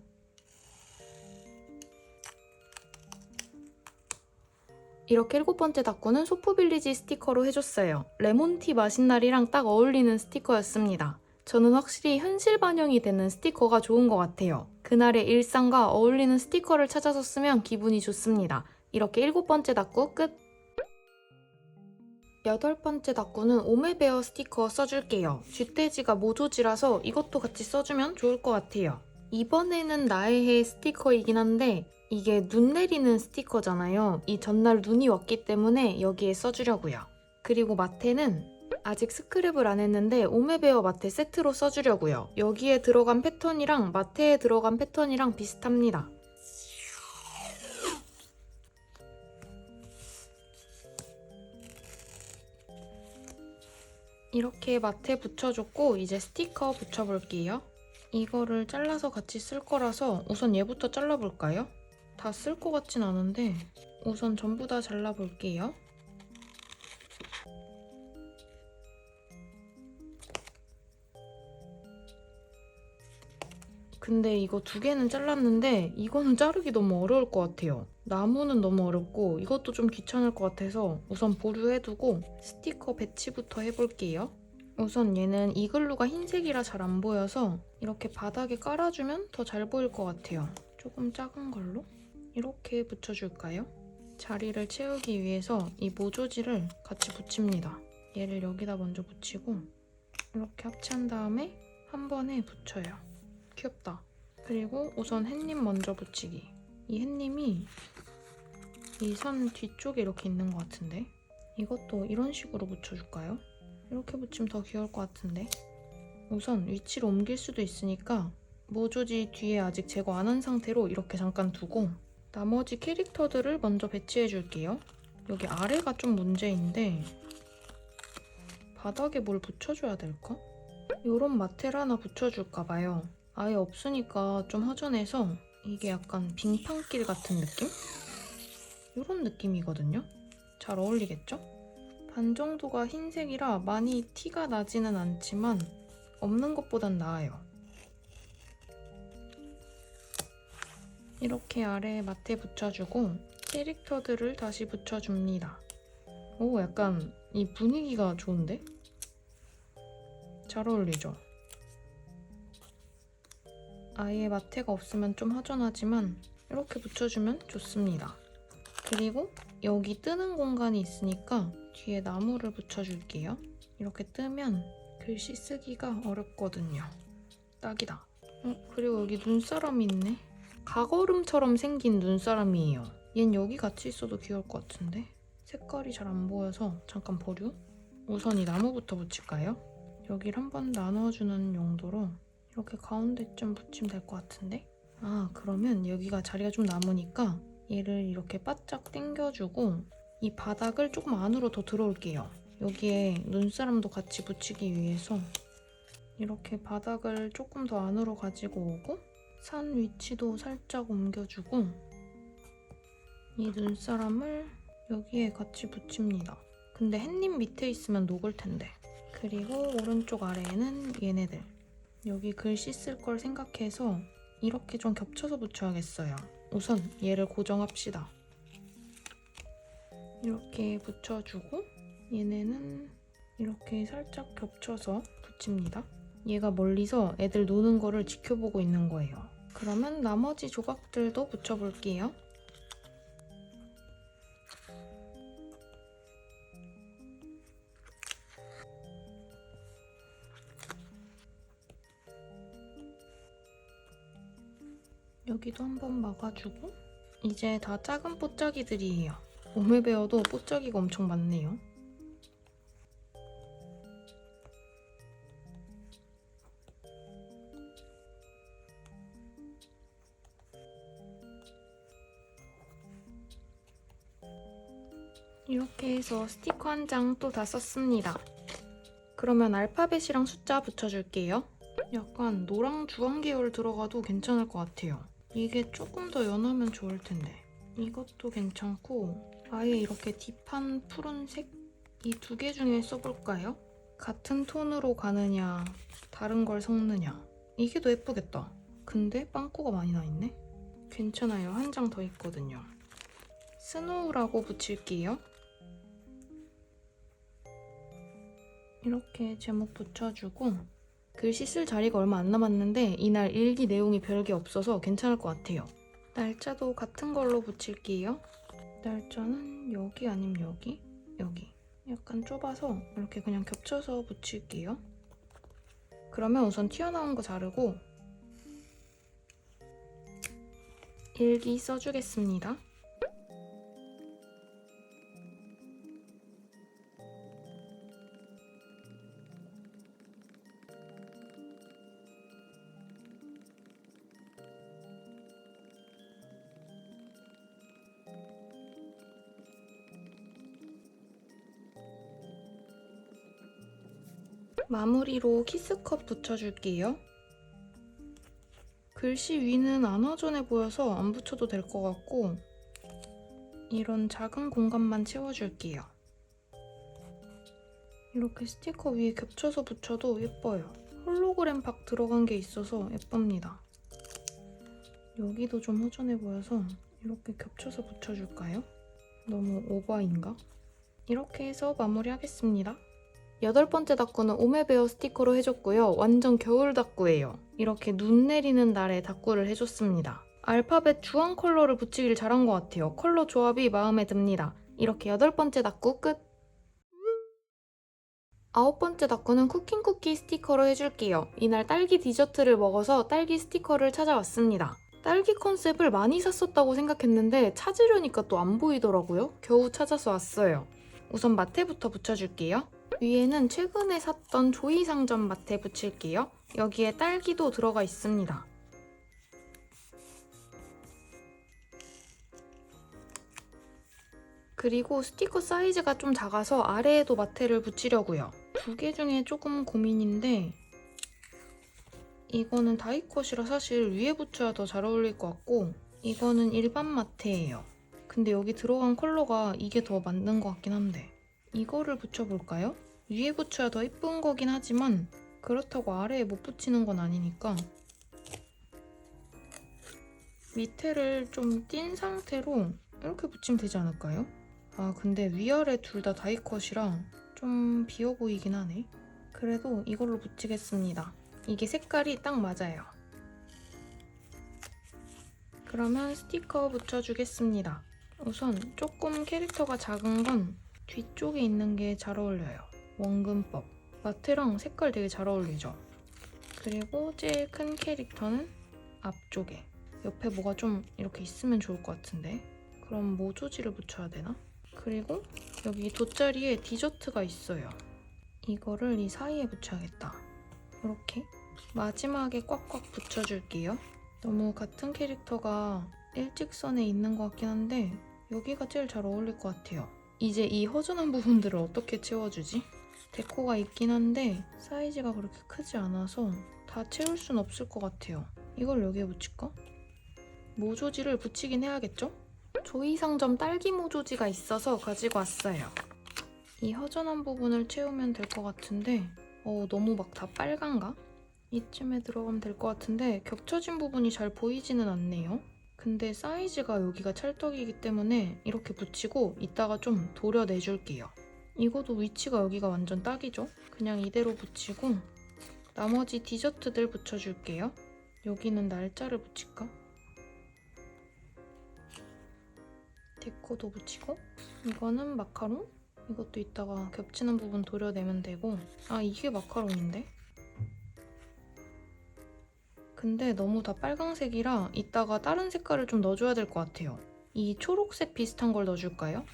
이렇게 7번째 닦고는 소포빌리지 스티커로 해줬어요. 레몬티 마신 날이랑 딱 어울리는 스티커였습니다. 저는 확실히 현실 반영이 되는 스티커가 좋은 것 같아요. 그날의 일상과 어울리는 스티커를 찾아서 쓰면 기분이 좋습니다. 이렇게 7번째 닦고 끝! 8번째 닦고는 오메베어 스티커 써줄게요. 쥐돼지가 모조지라서 이것도 같이 써주면 좋을 것 같아요. 이번에는 나의 해 스티커이긴 한데 이게 눈 내리는 스티커잖아요. 이 전날 눈이 왔기 때문에 여기에 써주려고요. 그리고 마테는 아직 스크랩을 안 했는데 오메베어 마테 세트로 써주려고요. 여기에 들어간 패턴이랑 마테에 들어간 패턴이랑 비슷합니다. 이렇게 마테 붙여줬고 이제 스티커 붙여볼게요. 이거를 잘라서 같이 쓸 거라서 우선 얘부터 잘라볼까요? 다 쓸 것 같진 않은데 우선 전부 다 잘라볼게요. 근데 이거 2개는 잘랐는데 이거는 자르기 너무 어려울 것 같아요. 나무는 너무 어렵고 이것도 좀 귀찮을 것 같아서 우선 보류해두고 스티커 배치부터 해볼게요. 우선 얘는 이글루가 흰색이라 잘 안 보여서 이렇게 바닥에 깔아주면 더 잘 보일 것 같아요. 조금 작은 걸로 이렇게 붙여줄까요? 자리를 채우기 위해서 이 모조지를 같이 붙입니다. 얘를 여기다 먼저 붙이고 이렇게 합체한 다음에 한 번에 붙여요. 귀엽다. 그리고 우선 햇님 먼저 붙이기. 이 햇님이 이 선 뒤쪽에 이렇게 있는 것 같은데 이것도 이런 식으로 붙여줄까요? 이렇게 붙이면 더 귀여울 것 같은데 우선 위치를 옮길 수도 있으니까 모조지 뒤에 아직 제거 안 한 상태로 이렇게 잠깐 두고 나머지 캐릭터들을 먼저 배치해 줄게요. 여기 아래가 좀 문제인데 바닥에 뭘 붙여줘야 될까? 요런 마테를 하나 붙여줄까 봐요. 아예 없으니까 좀 허전해서 이게 약간 빙판길 같은 느낌? 요런 느낌이거든요? 잘 어울리겠죠? 반 정도가 흰색이라 많이 티가 나지는 않지만 없는 것보단 나아요. 이렇게 아래에 마테 붙여주고 캐릭터들을 다시 붙여줍니다. 오, 약간 이 분위기가 좋은데? 잘 어울리죠? 아예 마테가 없으면 좀 허전하지만 이렇게 붙여주면 좋습니다. 그리고 여기 뜨는 공간이 있으니까 뒤에 나무를 붙여줄게요. 이렇게 뜨면 글씨 쓰기가 어렵거든요. 딱이다. 그리고 여기 눈사람이 있네. 가거름처럼 생긴 눈사람이에요. 얜 여기 같이 있어도 귀여울 것 같은데 색깔이 잘 안 보여서 잠깐 보류. 우선 이 나무부터 붙일까요? 여기를 한번 나눠주는 용도로 이렇게 가운데쯤 붙이면 될 것 같은데? 아, 그러면 여기가 자리가 좀 남으니까 얘를 이렇게 바짝 당겨주고 이 바닥을 조금 안으로 더 들어올게요. 여기에 눈사람도 같이 붙이기 위해서 이렇게 바닥을 조금 더 안으로 가지고 오고 산 위치도 살짝 옮겨주고 이 눈사람을 여기에 같이 붙입니다. 근데 햇님 밑에 있으면 녹을 텐데. 그리고 오른쪽 아래에는 얘네들. 여기 글씨 쓸 걸 생각해서 이렇게 좀 겹쳐서 붙여야겠어요. 우선 얘를 고정합시다. 이렇게 붙여주고 얘네는 이렇게 살짝 겹쳐서 붙입니다. 얘가 멀리서 애들 노는 거를 지켜보고 있는 거예요. 그러면 나머지 조각들도 붙여볼게요. 여기도 한번 막아주고 이제 다 작은 뽀짝이들이에요. 오메베어도 뽀짝이가 엄청 많네요. 이렇게 해서 스티커 한 장 또 다 썼습니다. 그러면 알파벳이랑 숫자 붙여줄게요. 약간 노랑 주황 계열 들어가도 괜찮을 것 같아요. 이게 조금 더 연하면 좋을 텐데. 이것도 괜찮고 아예 이렇게 딥한 푸른색? 이 두 개 중에 써볼까요? 같은 톤으로 가느냐 다른 걸 섞느냐 이게 더 예쁘겠다. 근데 빵꾸가 많이 나있네? 괜찮아요. 한 장 더 있거든요. 스노우라고 붙일게요. 이렇게 제목 붙여주고 글씨 쓸 자리가 얼마 안 남았는데 이날 일기 내용이 별게 없어서 괜찮을 것 같아요. 날짜도 같은 걸로 붙일게요. 날짜는 여기 아니면 여기? 여기. 약간 좁아서 이렇게 그냥 겹쳐서 붙일게요. 그러면 우선 튀어나온 거 자르고 일기 써주겠습니다. 마무리로 키스컵 붙여줄게요. 글씨 위는 안 허전해 보여서 안 붙여도 될 것 같고 이런 작은 공간만 채워줄게요. 이렇게 스티커 위에 겹쳐서 붙여도 예뻐요. 홀로그램 박 들어간 게 있어서 예쁩니다. 여기도 좀 허전해 보여서 이렇게 겹쳐서 붙여줄까요? 너무 오버인가? 이렇게 해서 마무리하겠습니다. 8번째 다꾸는 오메베어 스티커로 해줬고요. 완전 겨울 다꾸예요. 이렇게 눈 내리는 날에 다꾸를 해줬습니다. 알파벳 주황 컬러를 붙이길 잘한 것 같아요. 컬러 조합이 마음에 듭니다. 이렇게 8번째 닦구 끝! 9번째 닦구는 쿠킹쿠키 스티커로 해줄게요. 이날 딸기 디저트를 먹어서 딸기 스티커를 찾아왔습니다. 딸기 컨셉을 많이 샀었다고 생각했는데 찾으려니까 또 안 보이더라고요. 겨우 찾아서 왔어요. 우선 마테부터 붙여줄게요. 위에는 최근에 샀던 조이상점 마테 붙일게요. 여기에 딸기도 들어가 있습니다. 그리고 스티커 사이즈가 좀 작아서 아래에도 마테를 붙이려고요. 두 개 중에 조금 고민인데 이거는 다이컷이라 사실 위에 붙여야 더 잘 어울릴 것 같고 이거는 일반 마테예요. 근데 여기 들어간 컬러가 이게 더 맞는 것 같긴 한데 이거를 붙여볼까요? 위에 붙여야 더 예쁜 거긴 하지만 그렇다고 아래에 못 붙이는 건 아니니까 밑에를 좀 띈 상태로 이렇게 붙이면 되지 않을까요? 아 근데 위아래 둘 다 다이컷이라 좀 비어 보이긴 하네. 그래도 이걸로 붙이겠습니다. 이게 색깔이 딱 맞아요. 그러면 스티커 붙여주겠습니다. 우선 조금 캐릭터가 작은 건 뒤쪽에 있는 게 잘 어울려요. 원근법. 마테랑 색깔 되게 잘 어울리죠? 그리고 제일 큰 캐릭터는 앞쪽에. 옆에 뭐가 좀 이렇게 있으면 좋을 것 같은데 그럼 모조지를 붙여야 되나? 그리고 여기 돗자리에 디저트가 있어요. 이거를 이 사이에 붙여야겠다. 이렇게 마지막에 꽉꽉 붙여줄게요. 너무 같은 캐릭터가 일직선에 있는 것 같긴 한데 여기가 제일 잘 어울릴 것 같아요. 이제 이 허전한 부분들을 어떻게 채워주지? 데코가 있긴 한데 사이즈가 그렇게 크지 않아서 다 채울 순 없을 것 같아요. 이걸 여기에 붙일까? 모조지를 붙이긴 해야겠죠? 조이상점 딸기 모조지가 있어서 가지고 왔어요. 이 허전한 부분을 채우면 될 것 같은데 너무 막 다 빨간가? 이쯤에 들어가면 될 것 같은데 겹쳐진 부분이 잘 보이지는 않네요. 근데 사이즈가 여기가 찰떡이기 때문에 이렇게 붙이고 이따가 좀 도려내줄게요. 이것도 위치가 여기가 완전 딱이죠? 그냥 이대로 붙이고 나머지 디저트들 붙여줄게요. 여기는 날짜를 붙일까? 데코도 붙이고 이거는 마카롱? 이것도 이따가 겹치는 부분 도려내면 되고 아 이게 마카롱인데? 근데 너무 다 빨강색이라 이따가 다른 색깔을 좀 넣어줘야 될 것 같아요. 이 초록색 비슷한 걸 넣어줄까요?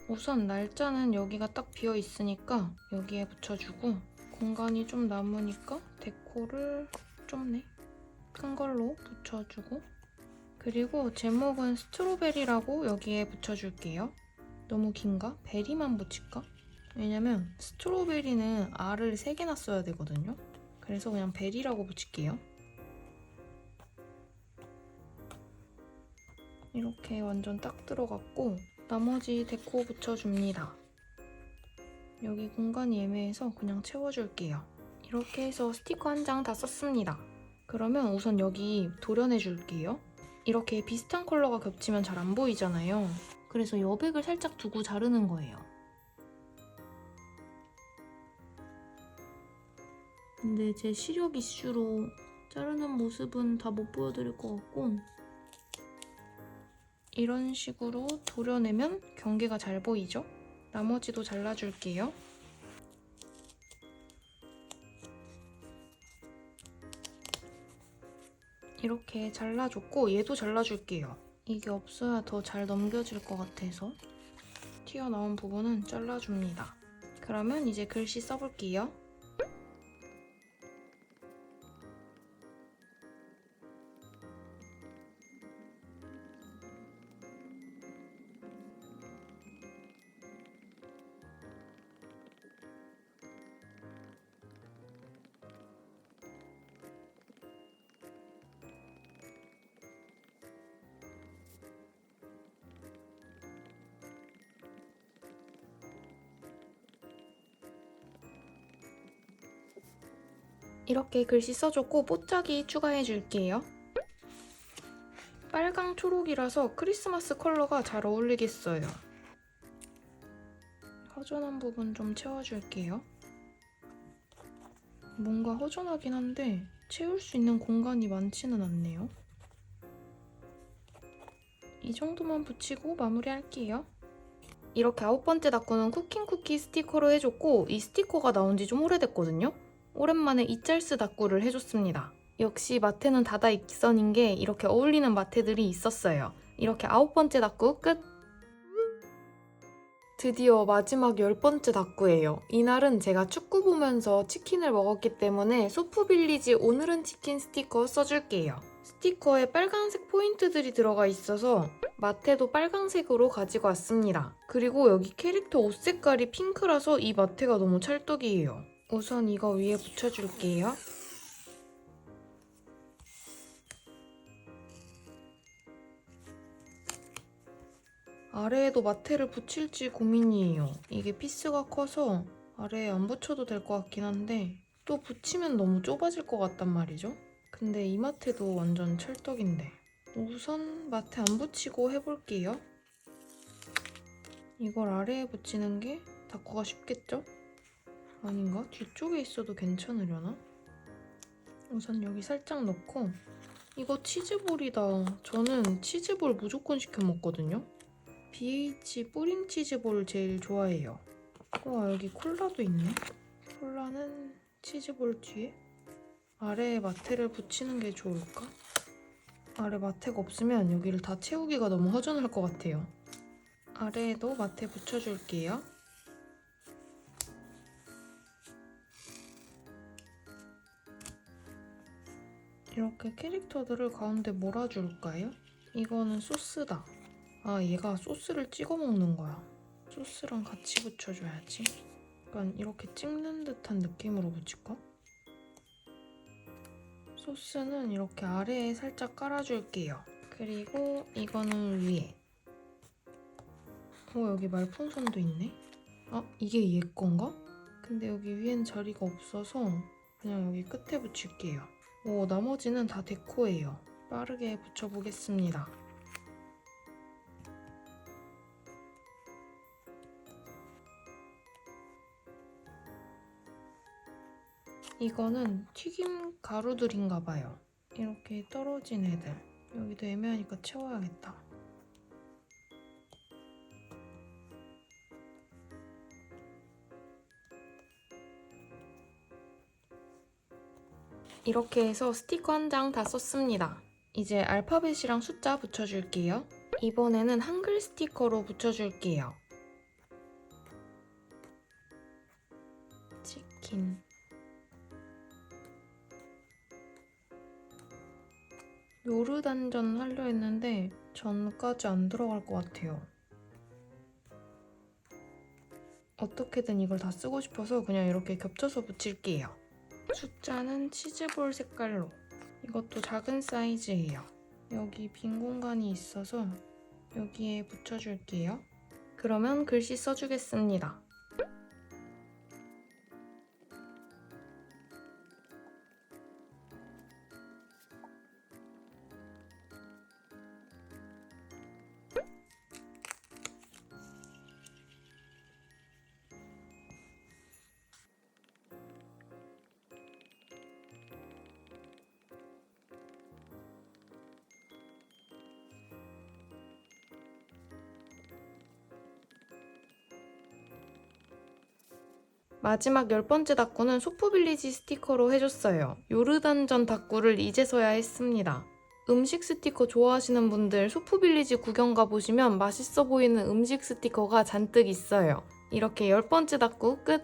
우선 날짜는 여기가 딱 비어있으니까 여기에 붙여주고 공간이 좀 남으니까 데코를 좁네. 큰 걸로 붙여주고 그리고 제목은 스트로베리라고 여기에 붙여줄게요. 너무 긴가? 베리만 붙일까? 왜냐면 스트로베리는 R을 3개나 써야 되거든요. 그래서 그냥 베리라고 붙일게요. 이렇게 완전 딱 들어갔고 나머지 데코 붙여줍니다. 여기 공간이 애매해서 그냥 채워줄게요. 이렇게 해서 스티커 한 장 다 썼습니다. 그러면 우선 여기 도려내줄게요. 이렇게 비슷한 컬러가 겹치면 잘 안 보이잖아요. 그래서 여백을 살짝 두고 자르는 거예요. 근데 제 시력 이슈로 자르는 모습은 다 못 보여드릴 것 같고 이런 식으로 도려내면 경계가 잘 보이죠? 나머지도 잘라줄게요. 이렇게 잘라줬고 얘도 잘라줄게요. 이게 없어야 더 잘 넘겨질 것 같아서 튀어나온 부분은 잘라줍니다. 그러면 이제 글씨 써볼게요. 이렇게 글씨 써줬고 뽀짝이 추가해줄게요. 빨강 초록이라서 크리스마스 컬러가 잘 어울리겠어요. 허전한 부분 좀 채워줄게요. 뭔가 허전하긴 한데 채울 수 있는 공간이 많지는 않네요. 이 정도만 붙이고 마무리할게요. 이렇게 9번째 닦고는 쿠킹 쿠키 스티커로 해줬고 이 스티커가 나온 지 좀 오래됐거든요. 오랜만에 이짤스 닦고를 해줬습니다. 역시 마테는 다다익선인 게 이렇게 어울리는 마테들이 있었어요. 이렇게 9번째 닦고 끝! 드디어 마지막 10번째 닦고예요. 이날은 제가 축구 보면서 치킨을 먹었기 때문에 소프빌리지 오늘은 치킨 스티커 써줄게요. 스티커에 빨간색 포인트들이 들어가 있어서 마테도 빨간색으로 가지고 왔습니다. 그리고 여기 캐릭터 옷 색깔이 핑크라서 이 마테가 너무 찰떡이에요. 우선 이거 위에 붙여줄게요. 아래에도 마테를 붙일지 고민이에요. 이게 피스가 커서 아래에 안 붙여도 될 것 같긴 한데 또 붙이면 너무 좁아질 것 같단 말이죠. 근데 이 마테도 완전 찰떡인데 우선 마테 안 붙이고 해볼게요. 이걸 아래에 붙이는 게 닦고가 쉽겠죠? 아닌가? 뒤쪽에 있어도 괜찮으려나? 우선 여기 살짝 넣고 이거 치즈볼이다. 저는 치즈볼 무조건 시켜 먹거든요. BH 뿌링 치즈볼 제일 좋아해요. 와, 여기 콜라도 있네. 콜라는 치즈볼 뒤에 아래에 마테를 붙이는 게 좋을까? 아래 마테가 없으면 여기를 다 채우기가 너무 허전할 것 같아요. 아래에도 마테 붙여줄게요. 이렇게 캐릭터들을 가운데 몰아줄까요? 이거는 소스다. 아, 얘가 소스를 찍어 먹는 거야. 소스랑 같이 붙여줘야지. 약간 이렇게 찍는 듯한 느낌으로 붙일까? 소스는 이렇게 아래에 살짝 깔아줄게요. 그리고 이거는 위에. 여기 말풍선도 있네? 아, 이게 얘 건가? 근데 여기 위엔 자리가 없어서 그냥 여기 끝에 붙일게요. 나머지는 다 데코예요. 빠르게 붙여보겠습니다. 이거는 튀김 가루들인가 봐요. 이렇게 떨어진 애들. 여기도 애매하니까 채워야겠다. 이렇게 해서 스티커 한 장 다 썼습니다. 이제 알파벳이랑 숫자 붙여줄게요. 이번에는 한글 스티커로 붙여줄게요. 치킨. 요르단전 하려 했는데 전까지 안 들어갈 것 같아요. 어떻게든 이걸 다 쓰고 싶어서 그냥 이렇게 겹쳐서 붙일게요. 숫자는 치즈볼 색깔로. 이것도 작은 사이즈예요. 여기 빈 공간이 있어서 여기에 붙여줄게요. 그러면 글씨 써주겠습니다. 마지막 10번째 닦고는 소프빌리지 스티커로 해줬어요. 요르단전 닦고를 이제서야 했습니다. 음식 스티커 좋아하시는 분들 소프빌리지 구경 가보시면 맛있어 보이는 음식 스티커가 잔뜩 있어요. 이렇게 10번째 닦고 끝!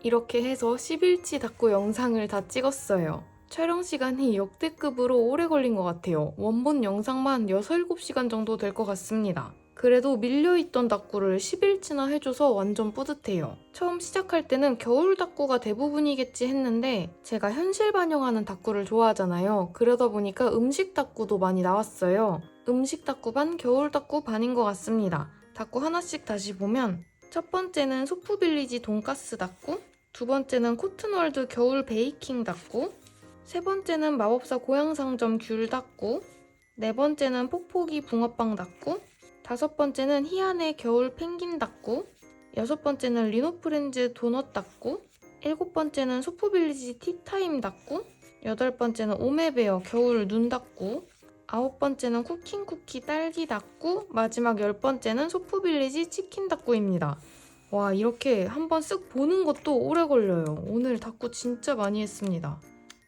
이렇게 해서 10일치 닦고 영상을 다 찍었어요. 촬영 시간이 역대급으로 오래 걸린 것 같아요. 원본 영상만 6, 7시간 정도 될 것 같습니다. 그래도 밀려있던 닦고를 10일치나 해줘서 완전 뿌듯해요. 처음 시작할 때는 겨울 닦고가 대부분이겠지 했는데 제가 현실 반영하는 닦고를 좋아하잖아요. 그러다 보니까 음식 닦고도 많이 나왔어요. 음식 닦고 반, 겨울 닦고 반인 것 같습니다. 닦고 하나씩 다시 보면 첫 번째는 소프빌리지 돈가스 닦고, 두 번째는 코튼월드 겨울 베이킹 닦고, 세 번째는 마법사 고향상점 귤 닦고, 네 번째는 폭포기 붕어빵 닦고, 다섯 번째는 희한의 겨울 펭귄 닦고, 여섯 번째는 리노프렌즈 도넛 닦고, 일곱 번째는 소프빌리지 티타임 닦고, 여덟 번째는 오메베어 겨울 눈 닦고, 9번째는 쿠킹 쿠키 딸기 닭구, 마지막 10번째는 소프빌리지 치킨 닭구입니다. 와, 이렇게 한번 쓱 보는 것도 오래 걸려요. 오늘 닭구 진짜 많이 했습니다.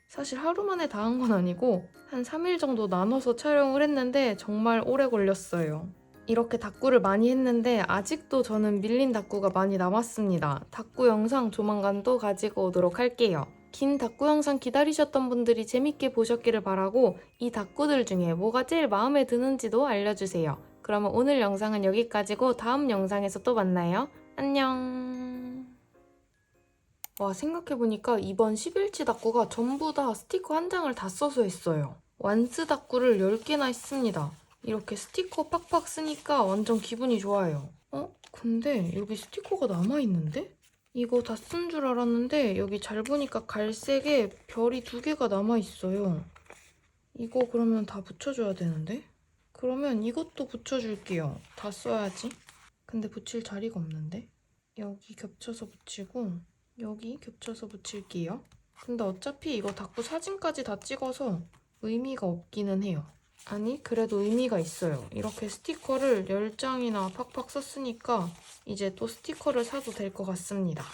사실 하루 만에 다 한 건 아니고 한 3일 정도 나눠서 촬영을 했는데 정말 오래 걸렸어요. 이렇게 닭구를 많이 했는데 아직도 저는 밀린 닭구가 많이 남았습니다. 닭구 영상 조만간 또 가지고 오도록 할게요. 긴 닭구 영상 기다리셨던 분들이 재밌게 보셨기를 바라고 이 닭구들 중에 뭐가 제일 마음에 드는지도 알려주세요. 그러면 오늘 영상은 여기까지고 다음 영상에서 또 만나요. 안녕. 와, 생각해보니까 이번 10일치 닭구가 전부 다 스티커 한 장을 다 써서 했어요. 완스 닭구를 10개나 했습니다. 이렇게 스티커 팍팍 쓰니까 완전 기분이 좋아요. 근데 여기 스티커가 남아있는데? 이거 다 쓴 줄 알았는데 여기 잘 보니까 갈색에 별이 2개가 남아있어요. 이거 그러면 다 붙여줘야 되는데? 그러면 이것도 붙여줄게요. 다 써야지. 근데 붙일 자리가 없는데? 여기 겹쳐서 붙이고 여기 겹쳐서 붙일게요. 근데 어차피 이거 닭구 사진까지 다 찍어서 의미가 없기는 해요. 아니, 그래도 의미가 있어요. 이렇게 스티커를 10장이나 팍팍 썼으니까 이제 또 스티커를 사도 될 것 같습니다.